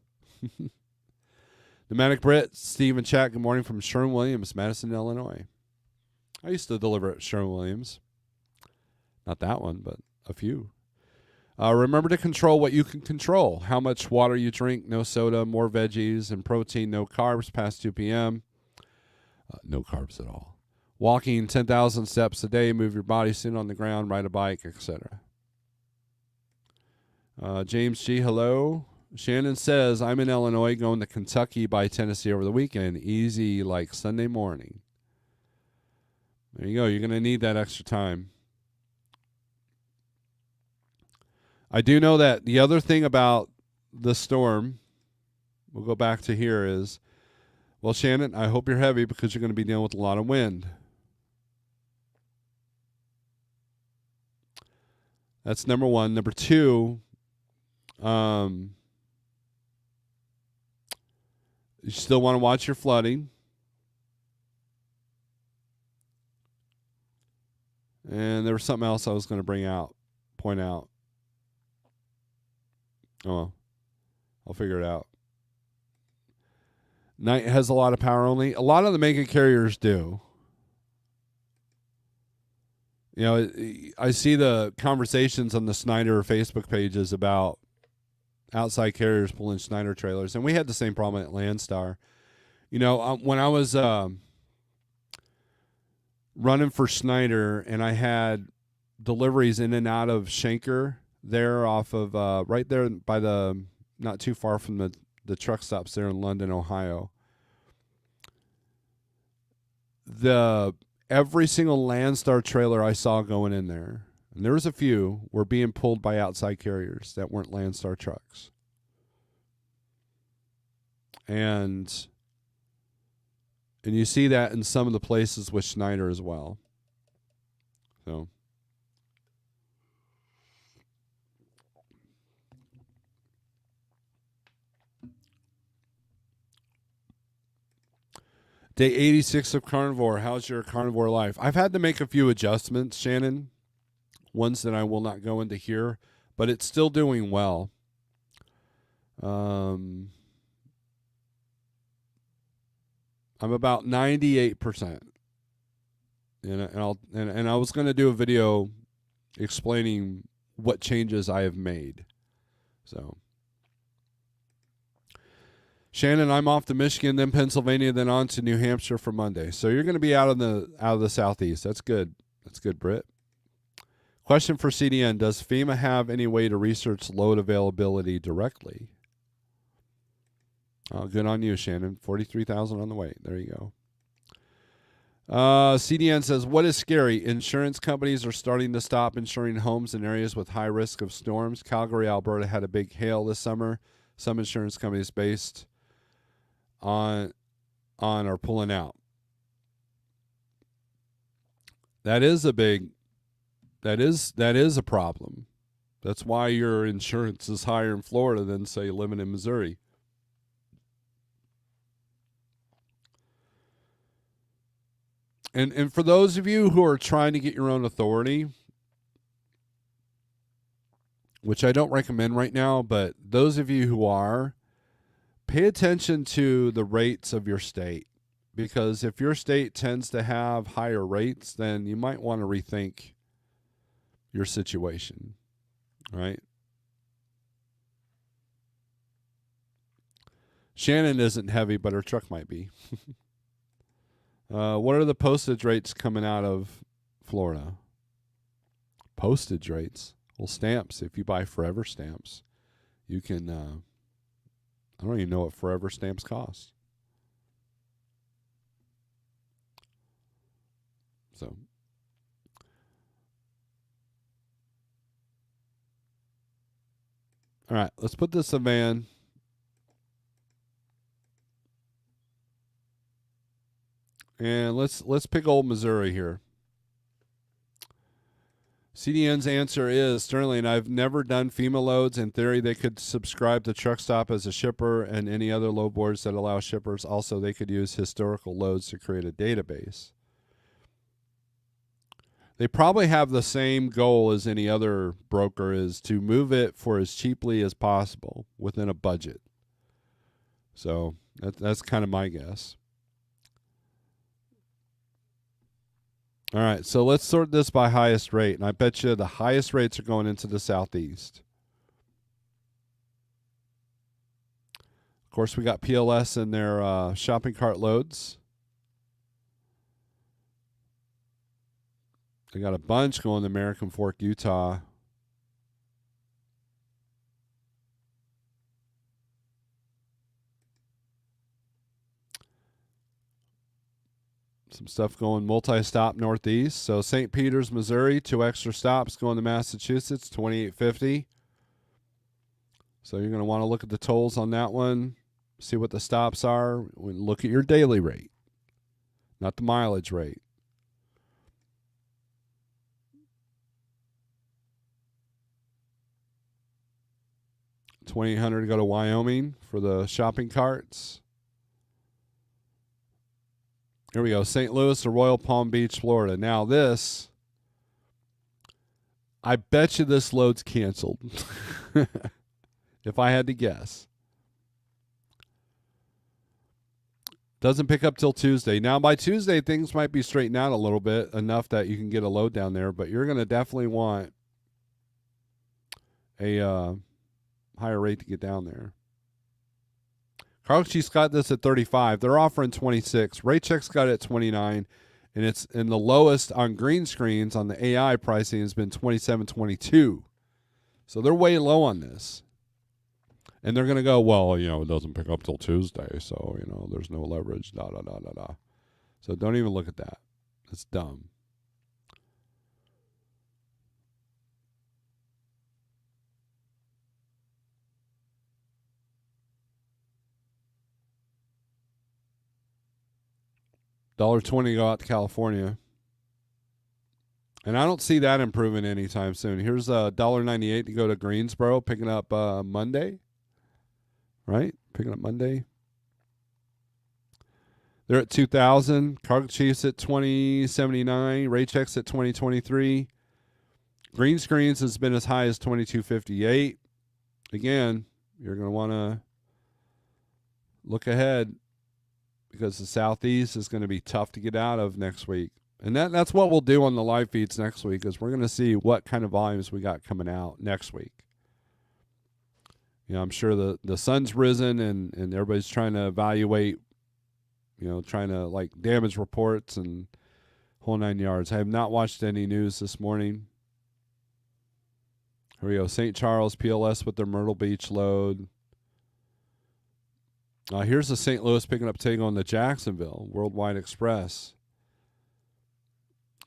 Pneumatic Brit, Steve and Chat, good morning from Sherwin-Williams, Madison, Illinois. I used to deliver at Sherwin-Williams. Not that one, but a few. Remember to control what you can control. How much water you drink, no soda, more veggies and protein, no carbs past 2 p.m. No carbs at all. Walking 10,000 steps a day, move your body, sit on the ground, ride a bike, etc. James G, hello. Shannon says, I'm in Illinois going to Kentucky by Tennessee over the weekend. Easy like Sunday morning. There you go. You're going to need that extra time. I do know that the other thing about the storm, we'll go back to here, is, well, Shannon, I hope you're heavy because you're going to be dealing with a lot of wind. That's number one. Number two, you still want to watch your flooding. And there was something else I was going to point out. Oh, I'll figure it out. Knight has a lot of power only. A lot of the mega carriers do. You know, I see the conversations on the Snyder Facebook pages about outside carriers pulling Snyder trailers, and we had the same problem at Landstar. You know, when I was running for Snyder, and I had deliveries in and out of Schenker there off of right there by the, not too far from the truck stops there in London, Ohio. Every single Landstar trailer I saw going in there, and there was a few, were being pulled by outside carriers that weren't Landstar trucks. And you see that in some of the places with Schneider as well. So day 86 of carnivore. How's your carnivore life? I've had to make a few adjustments, Shannon, ones that I will not go into here, but it's still doing well. I'm about 98%. And I was going to do a video explaining what changes I have made. So Shannon, I'm off to Michigan, then Pennsylvania, then on to New Hampshire for Monday. So you're going to be out of the southeast. That's good. That's good, Britt. Question for CDN: does FEMA have any way to research load availability directly? Oh, good on you, Shannon. 43,000 on the way. There you go. CDN says, what is scary? Insurance companies are starting to stop insuring homes in areas with high risk of storms. Calgary, Alberta had a big hail this summer. Some insurance companies based on are pulling out. That is a problem. That's why your insurance is higher in Florida than, say, living in Missouri. And for those of you who are trying to get your own authority, which I don't recommend right now, but those of you who are, pay attention to the rates of your state. Because if your state tends to have higher rates, then you might want to rethink your situation, right? Shannon isn't heavy, but her truck might be. What are the postage rates coming out of Florida? Postage rates? Well, stamps. If you buy Forever stamps, you can, I don't even know what Forever stamps cost. So, all right, let's put this in van. And let's pick old Missouri here. CDN's answer is, Sterling, I've never done FEMA loads. In theory, they could subscribe to Truck Stop as a shipper and any other load boards that allow shippers. Also, they could use historical loads to create a database. They probably have the same goal as any other broker, is to move it for as cheaply as possible within a budget. So that's kind of my guess. All right, so let's sort this by highest rate. And I bet you the highest rates are going into the Southeast. Of course, we got PLS in their shopping cart loads. They got a bunch going to American Fork, Utah. Some stuff going multi-stop Northeast. So St. Peters, Missouri, 2 extra stops going to Massachusetts, $28.50. So you're going to want to look at the tolls on that one, see what the stops are. Look at your daily rate, not the mileage rate. $2,800 to go to Wyoming for the shopping carts. Here we go. St. Louis to Royal Palm Beach, Florida. Now this, I bet you this load's canceled. If I had to guess. Doesn't pick up till Tuesday. Now by Tuesday, things might be straightened out a little bit, enough that you can get a load down there, but you're going to definitely want a higher rate to get down there. Carl-Chief's got this at 35. They're offering 26. Raycheck's got it at 29, and it's in the lowest on green screens on the AI pricing has been 27.22. So they're way low on this. And they're going to go, well, it doesn't pick up till Tuesday, so, there's no leverage, da-da-da-da-da. So don't even look at that. It's dumb. $1.20 go out to California. And I don't see that improving anytime soon. Here's $1.98 to go to Greensboro, picking up Monday. Right? Picking up Monday. They're at 2,000. Cargo Chiefs at 2079. Raychecks at 2023. Green Screens has been as high as 2258. Again, you're going to want to look ahead, because the Southeast is going to be tough to get out of next week. And that's what we'll do on the live feeds next week, is we're going to see what kind of volumes we got coming out next week. I'm sure the sun's risen and everybody's trying to evaluate, trying to like damage reports and whole 9 yards. I have not watched any news this morning. Here we go. St. Charles, PLS with their Myrtle Beach load. Here's the St. Louis picking up Tago on the Jacksonville Worldwide Express.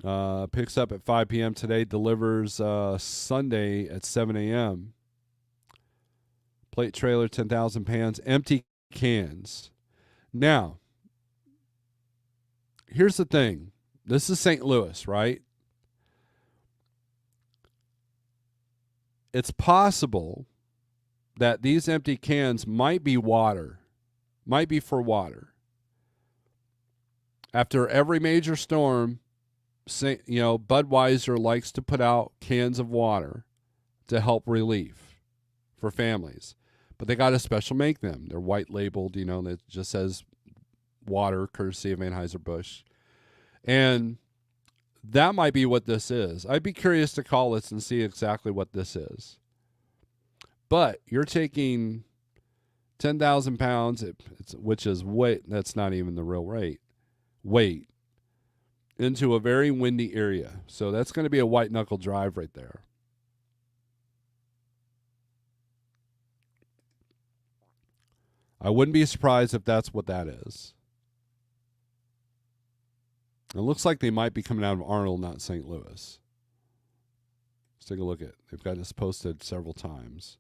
Picks up at 5 p.m. today, delivers Sunday at 7 a.m. Plate trailer, 10,000 pounds, empty cans. Now, here's the thing. This is St. Louis, right? It's possible that these empty cans might be water. Might be for water. After every major storm, Budweiser likes to put out cans of water to help relief for families. But they got to special make them. They're white labeled, that just says water, courtesy of Anheuser-Busch. And that might be what this is. I'd be curious to call this and see exactly what this is. But you're taking 10,000 pounds, which is weight, that's not even the real rate, weight, into a very windy area. So that's going to be a white knuckle drive right there. I wouldn't be surprised if that's what that is. It looks like they might be coming out of Arnold, not St. Louis. Let's take a look at. They've got this posted several times.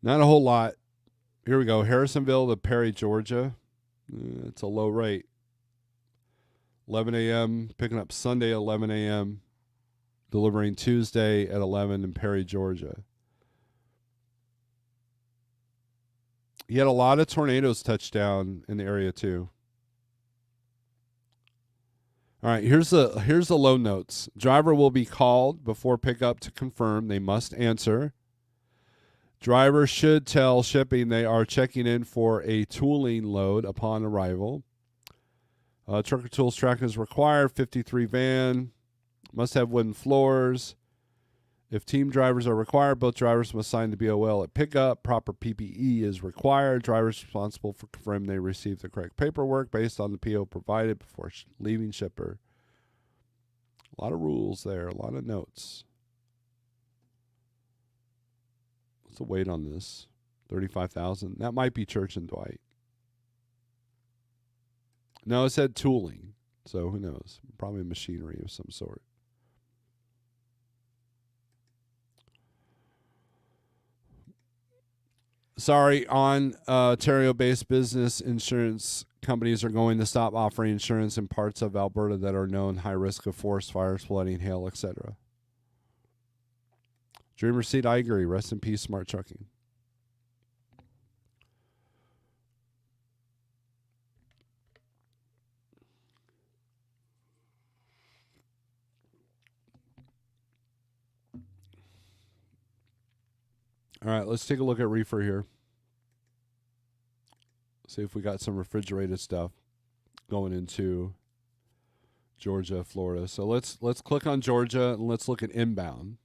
Not a whole lot. Here we go. Harrisonville to Perry, Georgia. It's a low rate. 11 a.m. Picking up Sunday at 11 a.m. Delivering Tuesday at 11 in Perry, Georgia. He had a lot of tornadoes touch down in the area too. All right, here's the low notes. Driver will be called before pickup to confirm. They must answer. Driver should tell shipping they are checking in for a tooling load upon arrival. Trucker tools tracking is required. 53 van. Must have wooden floors. If team drivers are required, both drivers must sign the BOL at pickup. Proper PPE is required. Drivers responsible for confirming they receive the correct paperwork based on the PO provided before leaving shipper. A lot of rules there. A lot of notes. What's the weight on this? 35,000. That might be Church and Dwight. No, it said tooling. So who knows? Probably machinery of some sort. Sorry, Ontario-based business insurance companies are going to stop offering insurance in parts of Alberta that are known high risk of forest fires, flooding, hail, etc. Dreamer Seed, I agree. Rest in peace, Smart Trucking. All right, let's take a look at reefer here. See if we got some refrigerated stuff going into Georgia, Florida. So let's click on Georgia and let's look at inbound.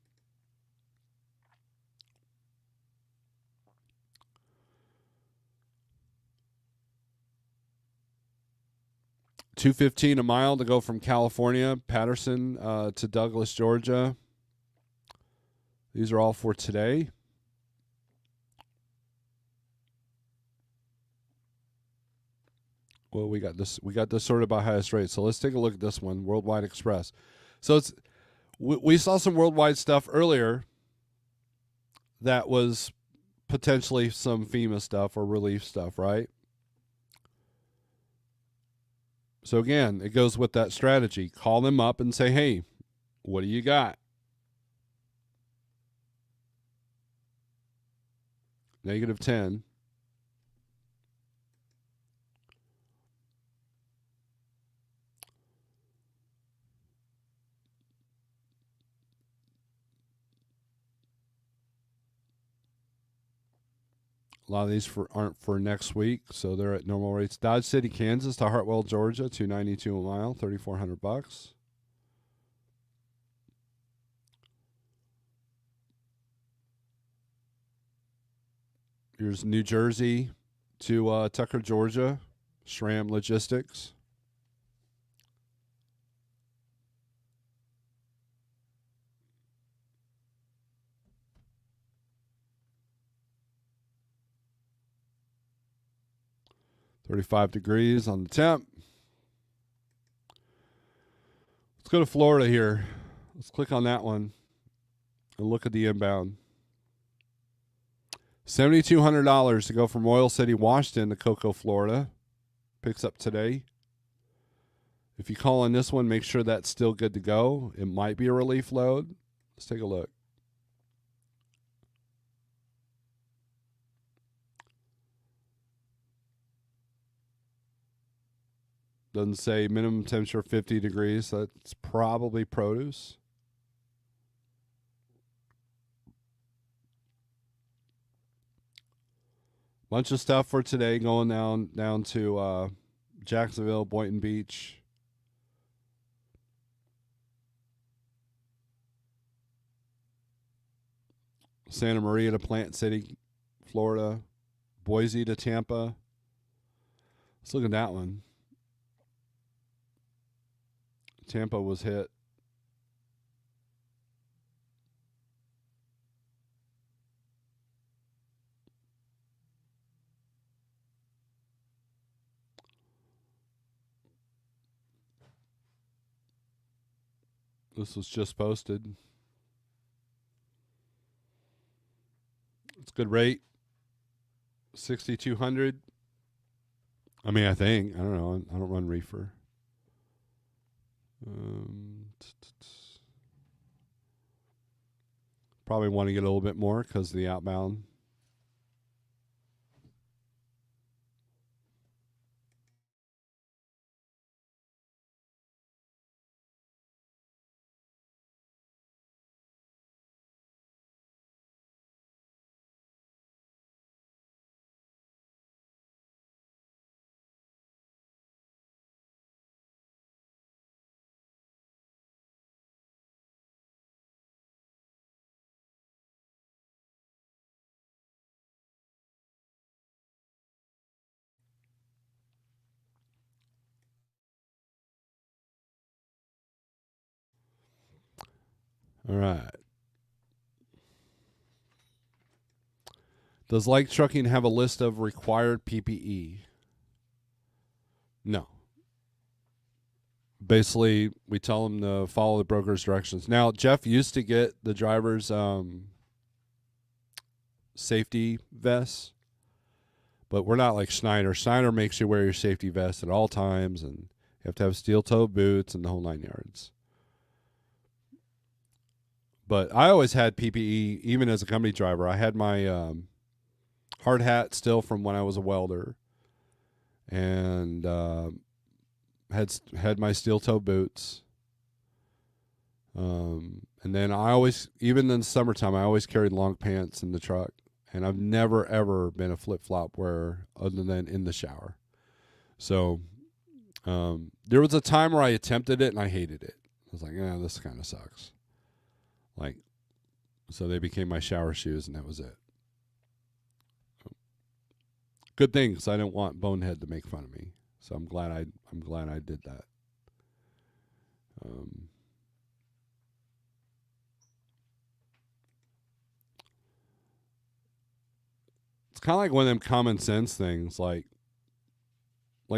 $2.15 a mile to go from California, Patterson to Douglas, Georgia. These are all for today. Well, we got this sorted by highest rate. So let's take a look at this one, Worldwide Express. So we saw some worldwide stuff earlier that was potentially some FEMA stuff or relief stuff, right? So again, it goes with that strategy. Call them up and say, hey, what do you got? -10. A lot of these aren't for next week, so they're at normal rates. Dodge City, Kansas to Hartwell, Georgia, $2.92 a mile, $3,400. Here's New Jersey to Tucker, Georgia, SRAM Logistics. $35 degrees on the temp. Let's go to Florida here. Let's click on that one and look at the inbound. $7,200 to go from Oil City, Washington to Cocoa, Florida. Picks up today. If you call on this one, make sure that's still good to go. It might be a relief load. Let's take a look. Doesn't say minimum temperature 50 degrees. So that's probably produce. Bunch of stuff for today going down to Jacksonville, Boynton Beach. Santa Maria to Plant City, Florida. Boise to Tampa. Let's look at that one. Tampa was hit. This was just posted. It's a good rate. 6,200. I mean, I think. I don't know. I don't run reefer. Probably want to get a little bit more because of the outbound. All right. Does light trucking have a list of required PPE? No. Basically, we tell them to follow the broker's directions. Now, Jeff used to get the driver's safety vests, but we're not like Schneider. Schneider makes you wear your safety vest at all times, and you have to have steel-toed boots and the whole 9 yards. But I always had PPE, even as a company driver. I had my hard hat still from when I was a welder, and had my steel-toe boots. And then I always, even in the summertime, I always carried long pants in the truck. And I've never, ever been a flip-flop wearer other than in the shower. So there was a time where I attempted it and I hated it. I was like, this kind of sucks. Like, so they became my shower shoes and that was it. Good thing, because I didn't want Bonehead to make fun of me. So I'm glad I did that. It's kind of like one of them common sense things. Like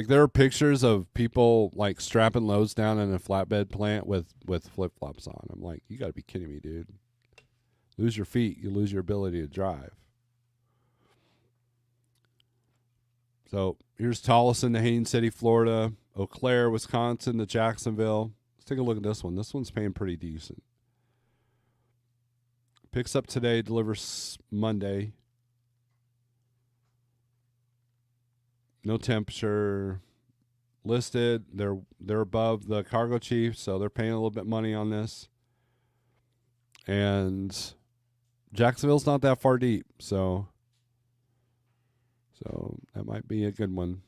there are pictures of people like strapping loads down in a flatbed plant with flip flops on. I'm like, you got to be kidding me, dude. Lose your feet, you lose your ability to drive. So here's Tolleson to Haines City, Florida, Eau Claire, Wisconsin to Jacksonville. Let's take a look at this one. This one's paying pretty decent. Picks up today, delivers Monday. No temperature listed. They're above the cargo chief, so they're paying a little bit money on this. And Jacksonville's not that far deep, so that might be a good one.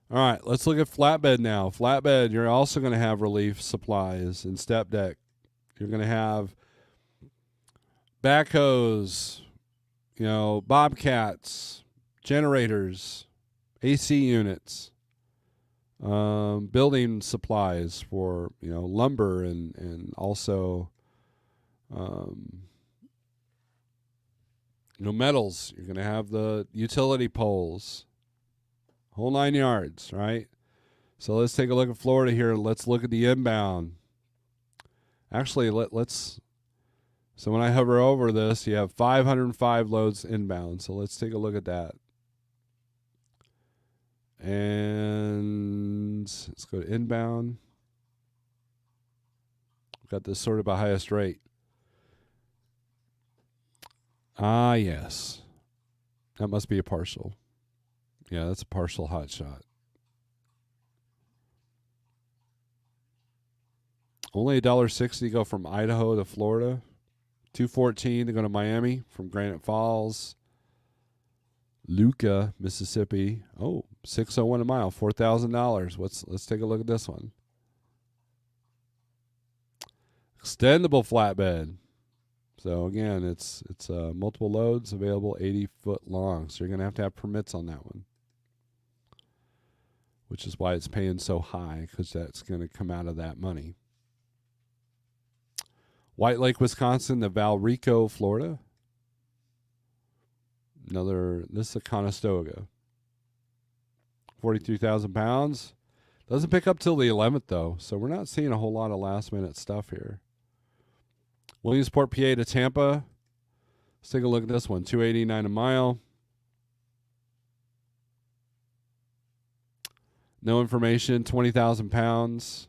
All right, let's look at flatbed now. Flatbed, you're also going to have relief supplies and step deck. You're going to have backhoes, bobcats, generators, AC units, building supplies for lumber and also metals. You're going to have the utility poles, whole 9 yards, right? So let's take a look at Florida here. Let's look at the inbound. Actually, let's. So when I hover over this, you have 505 loads inbound. So let's take a look at that. And let's go to inbound. We've got this sorted by highest rate. Ah, yes. That must be a partial. Yeah, that's a partial hot shot. Only $1.60 to go from Idaho to Florida. $2.14 to go to Miami from Granite Falls. Luca, Mississippi. Oh, $6.01 a mile, $4,000. Let's take a look at this one. Extendable flatbed. So again, it's multiple loads available, 80 foot long. So you're going to have permits on that one, which is why it's paying so high, because that's going to come out of that money. White Lake, Wisconsin to Valrico, Florida. This is a Conestoga. 43,000 pounds. Doesn't pick up till the 11th, though, so we're not seeing a whole lot of last-minute stuff here. Williamsport, PA to Tampa. Let's take a look at this one. $2.89 a mile. No information. 20,000 pounds.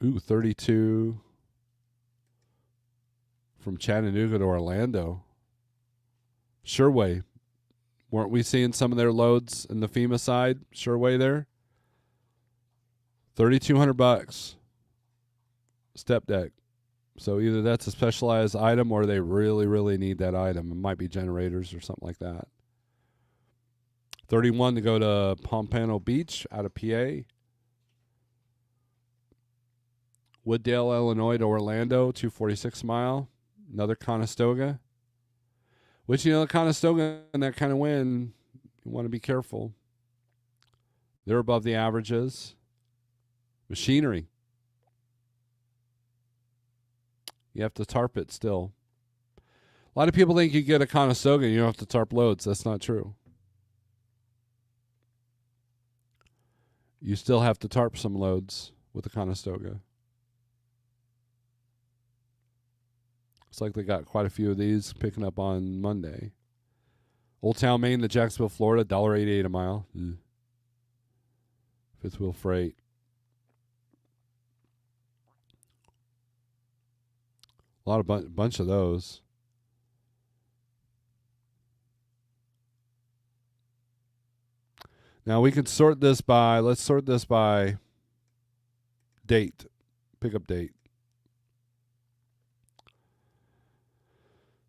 Ooh, 32 from Chattanooga to Orlando. Sureway. Weren't we seeing some of their loads in the FEMA side? Sureway there. $3,200. Step deck. So either that's a specialized item or they really, really need that item. It might be generators or something like that. 31 to go to Pompano Beach out of PA. Wooddale, Illinois to Orlando, 246 mile. Another Conestoga. Which, the Conestoga and that kind of wind, you want to be careful. They're above the averages. Machinery. You have to tarp it still. A lot of people think you get a Conestoga and you don't have to tarp loads. That's not true. You still have to tarp some loads with the Conestoga. Looks like they got quite a few of these picking up on Monday. Old Town Maine to Jacksonville, Florida, $1.88 a mile. Fifth wheel freight. A lot of bunch of those. Now we can sort this by, let's sort this by date, pickup date.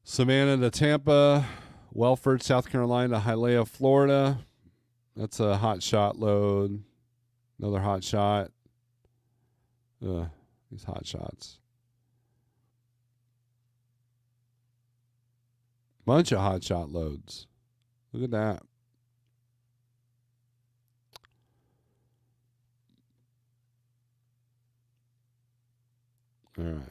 Savannah to Tampa, Welford, South Carolina, Hialeah, Florida. That's a hot shot load. Another hot shot. These hot shots. Bunch of hot shot loads. Look at that. All right.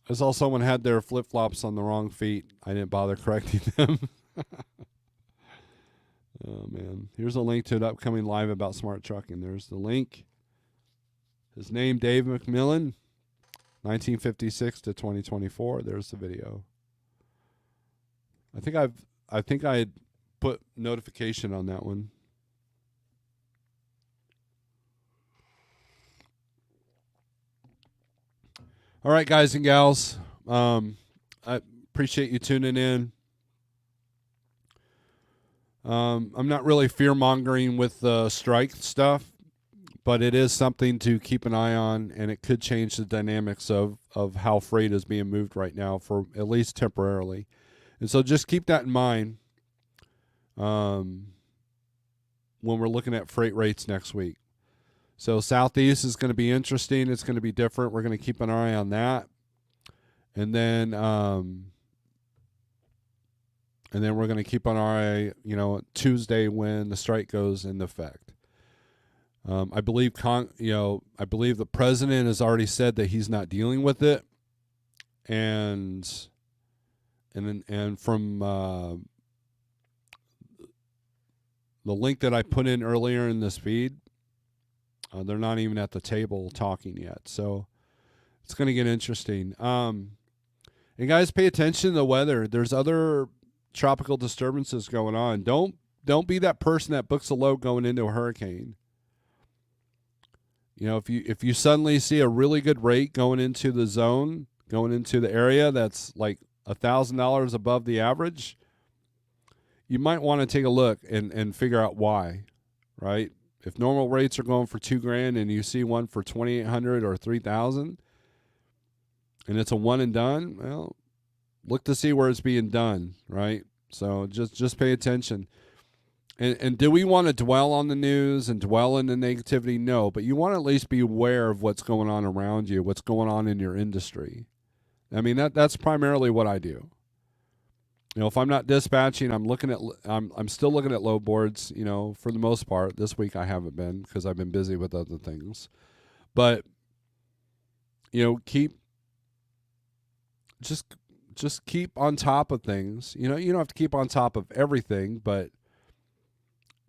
I saw someone had their flip-flops on the wrong feet. I didn't bother correcting them. Oh, man. Here's a link to an upcoming live about smart trucking. There's the link. His name, Dave McMillan, 1956 to 2024. There's the video. I think I put notification on that one. All right, guys and gals. I appreciate you tuning in. I'm not really fear-mongering with the strike stuff, but it is something to keep an eye on, and it could change the dynamics of how freight is being moved right now, for at least temporarily. And so just keep that in mind when we're looking at freight rates next week. So Southeast is going to be interesting. It's going to be different. We're going to keep an eye on that. And then we're going to keep an eye, Tuesday when the strike goes into effect. I believe the president has already said that he's not dealing with it, and from the link that I put in earlier in this feed, they're not even at the table talking yet. So it's going to get interesting. And guys, pay attention to the weather. There's other tropical disturbances going on. Don't be that person that books a load going into a hurricane. If you suddenly see a really good rate going into the zone, going into the area that's like $1,000 above the average, you might want to take a look and figure out why, right? If normal rates are going for $2,000 and you see one for $2,800 or $3,000, and it's a one and done, well, look to see where it's being done, right? So just pay attention. And do we want to dwell on the news and dwell in the negativity? No, but you want to at least be aware of what's going on around you, what's going on in your industry. I mean, that's primarily what I do. If I'm not dispatching, I'm still looking at load boards, for the most part. This week I haven't been because I've been busy with other things. But keep just keep on top of things. You don't have to keep on top of everything, but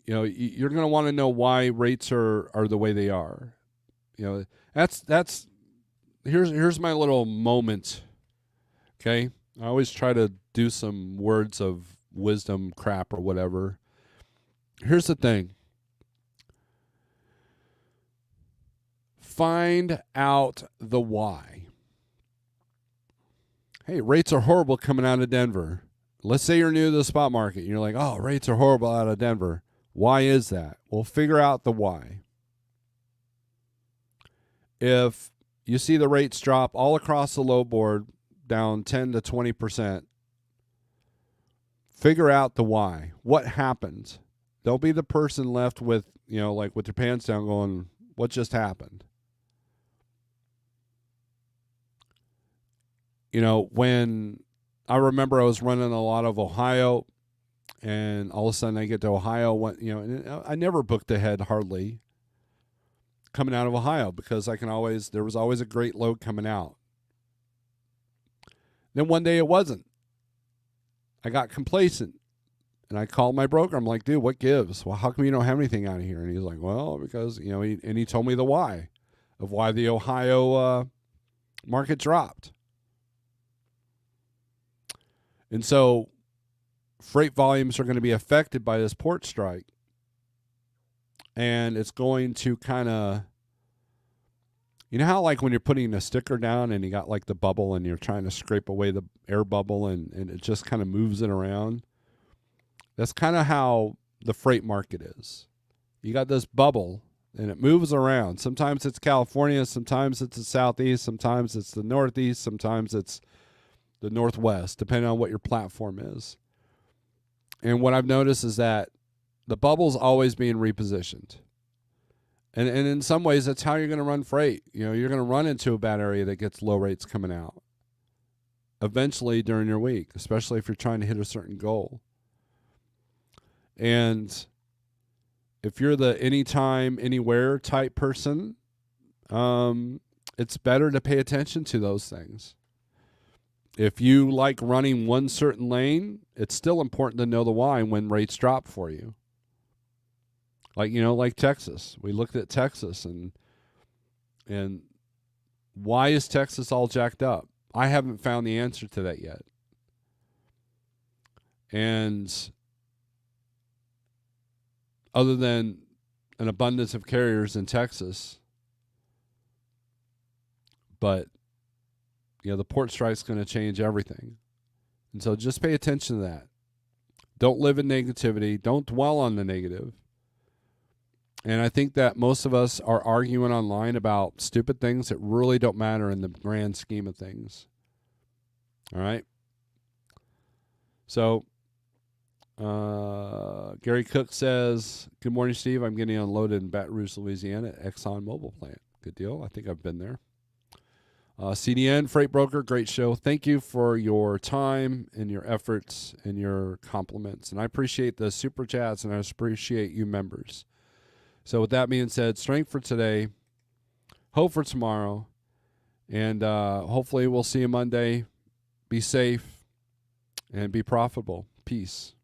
you're going to want to know why rates are the way they are. That's here's my little moment. Okay, I always try to do some words of wisdom crap or whatever. Here's the thing. Find out the why. Hey, rates are horrible coming out of Denver. Let's say you're new to the spot market. And you're like, oh, rates are horrible out of Denver. Why is that? Well, figure out the why. If you see the rates drop all across the low board down 10 to 20%, figure out the why. What happened? Don't be the person left with, like with your pants down going, what just happened? When I remember I was running a lot of Ohio, and all of a sudden I get to Ohio, and I never booked ahead hardly coming out of Ohio because there was always a great load coming out. Then one day it wasn't. I got complacent and I called my broker. I'm like, dude, what gives? Well, how come you don't have anything out of here? And he's like, well, because, he told me the why of why the Ohio market dropped. And so freight volumes are going to be affected by this port strike. And it's going to kind of, how like when you're putting a sticker down and you got like the bubble and you're trying to scrape away the air bubble and it just kind of moves it around. That's kind of how the freight market is. You got this bubble and it moves around. Sometimes it's California, sometimes it's the Southeast, sometimes it's the Northeast, sometimes it's the Northwest, depending on what your platform is. And what I've noticed is that the bubble's always being repositioned. And in some ways, that's how you're going to run freight. You're going to run into a bad area that gets low rates coming out eventually during your week, especially if you're trying to hit a certain goal. And if you're the anytime, anywhere type person, it's better to pay attention to those things. If you like running one certain lane, it's still important to know the why when rates drop for you. Like Texas. We looked at Texas and why is Texas all jacked up? I haven't found the answer to that yet. And other than an abundance of carriers in Texas, but the port strike's going to change everything. And so just pay attention to that. Don't live in negativity. Don't dwell on the negative. And I think that most of us are arguing online about stupid things that really don't matter in the grand scheme of things. All right? So, Gary Cook says, good morning, Steve. I'm getting unloaded in Baton Rouge, Louisiana at Exxon Mobil plant. Good deal. I think I've been there. CDN, Freight Broker, great show. Thank you for your time and your efforts and your compliments. And I appreciate the super chats and I appreciate you members. So with that being said, strength for today, hope for tomorrow, and hopefully we'll see you Monday. Be safe and be profitable. Peace.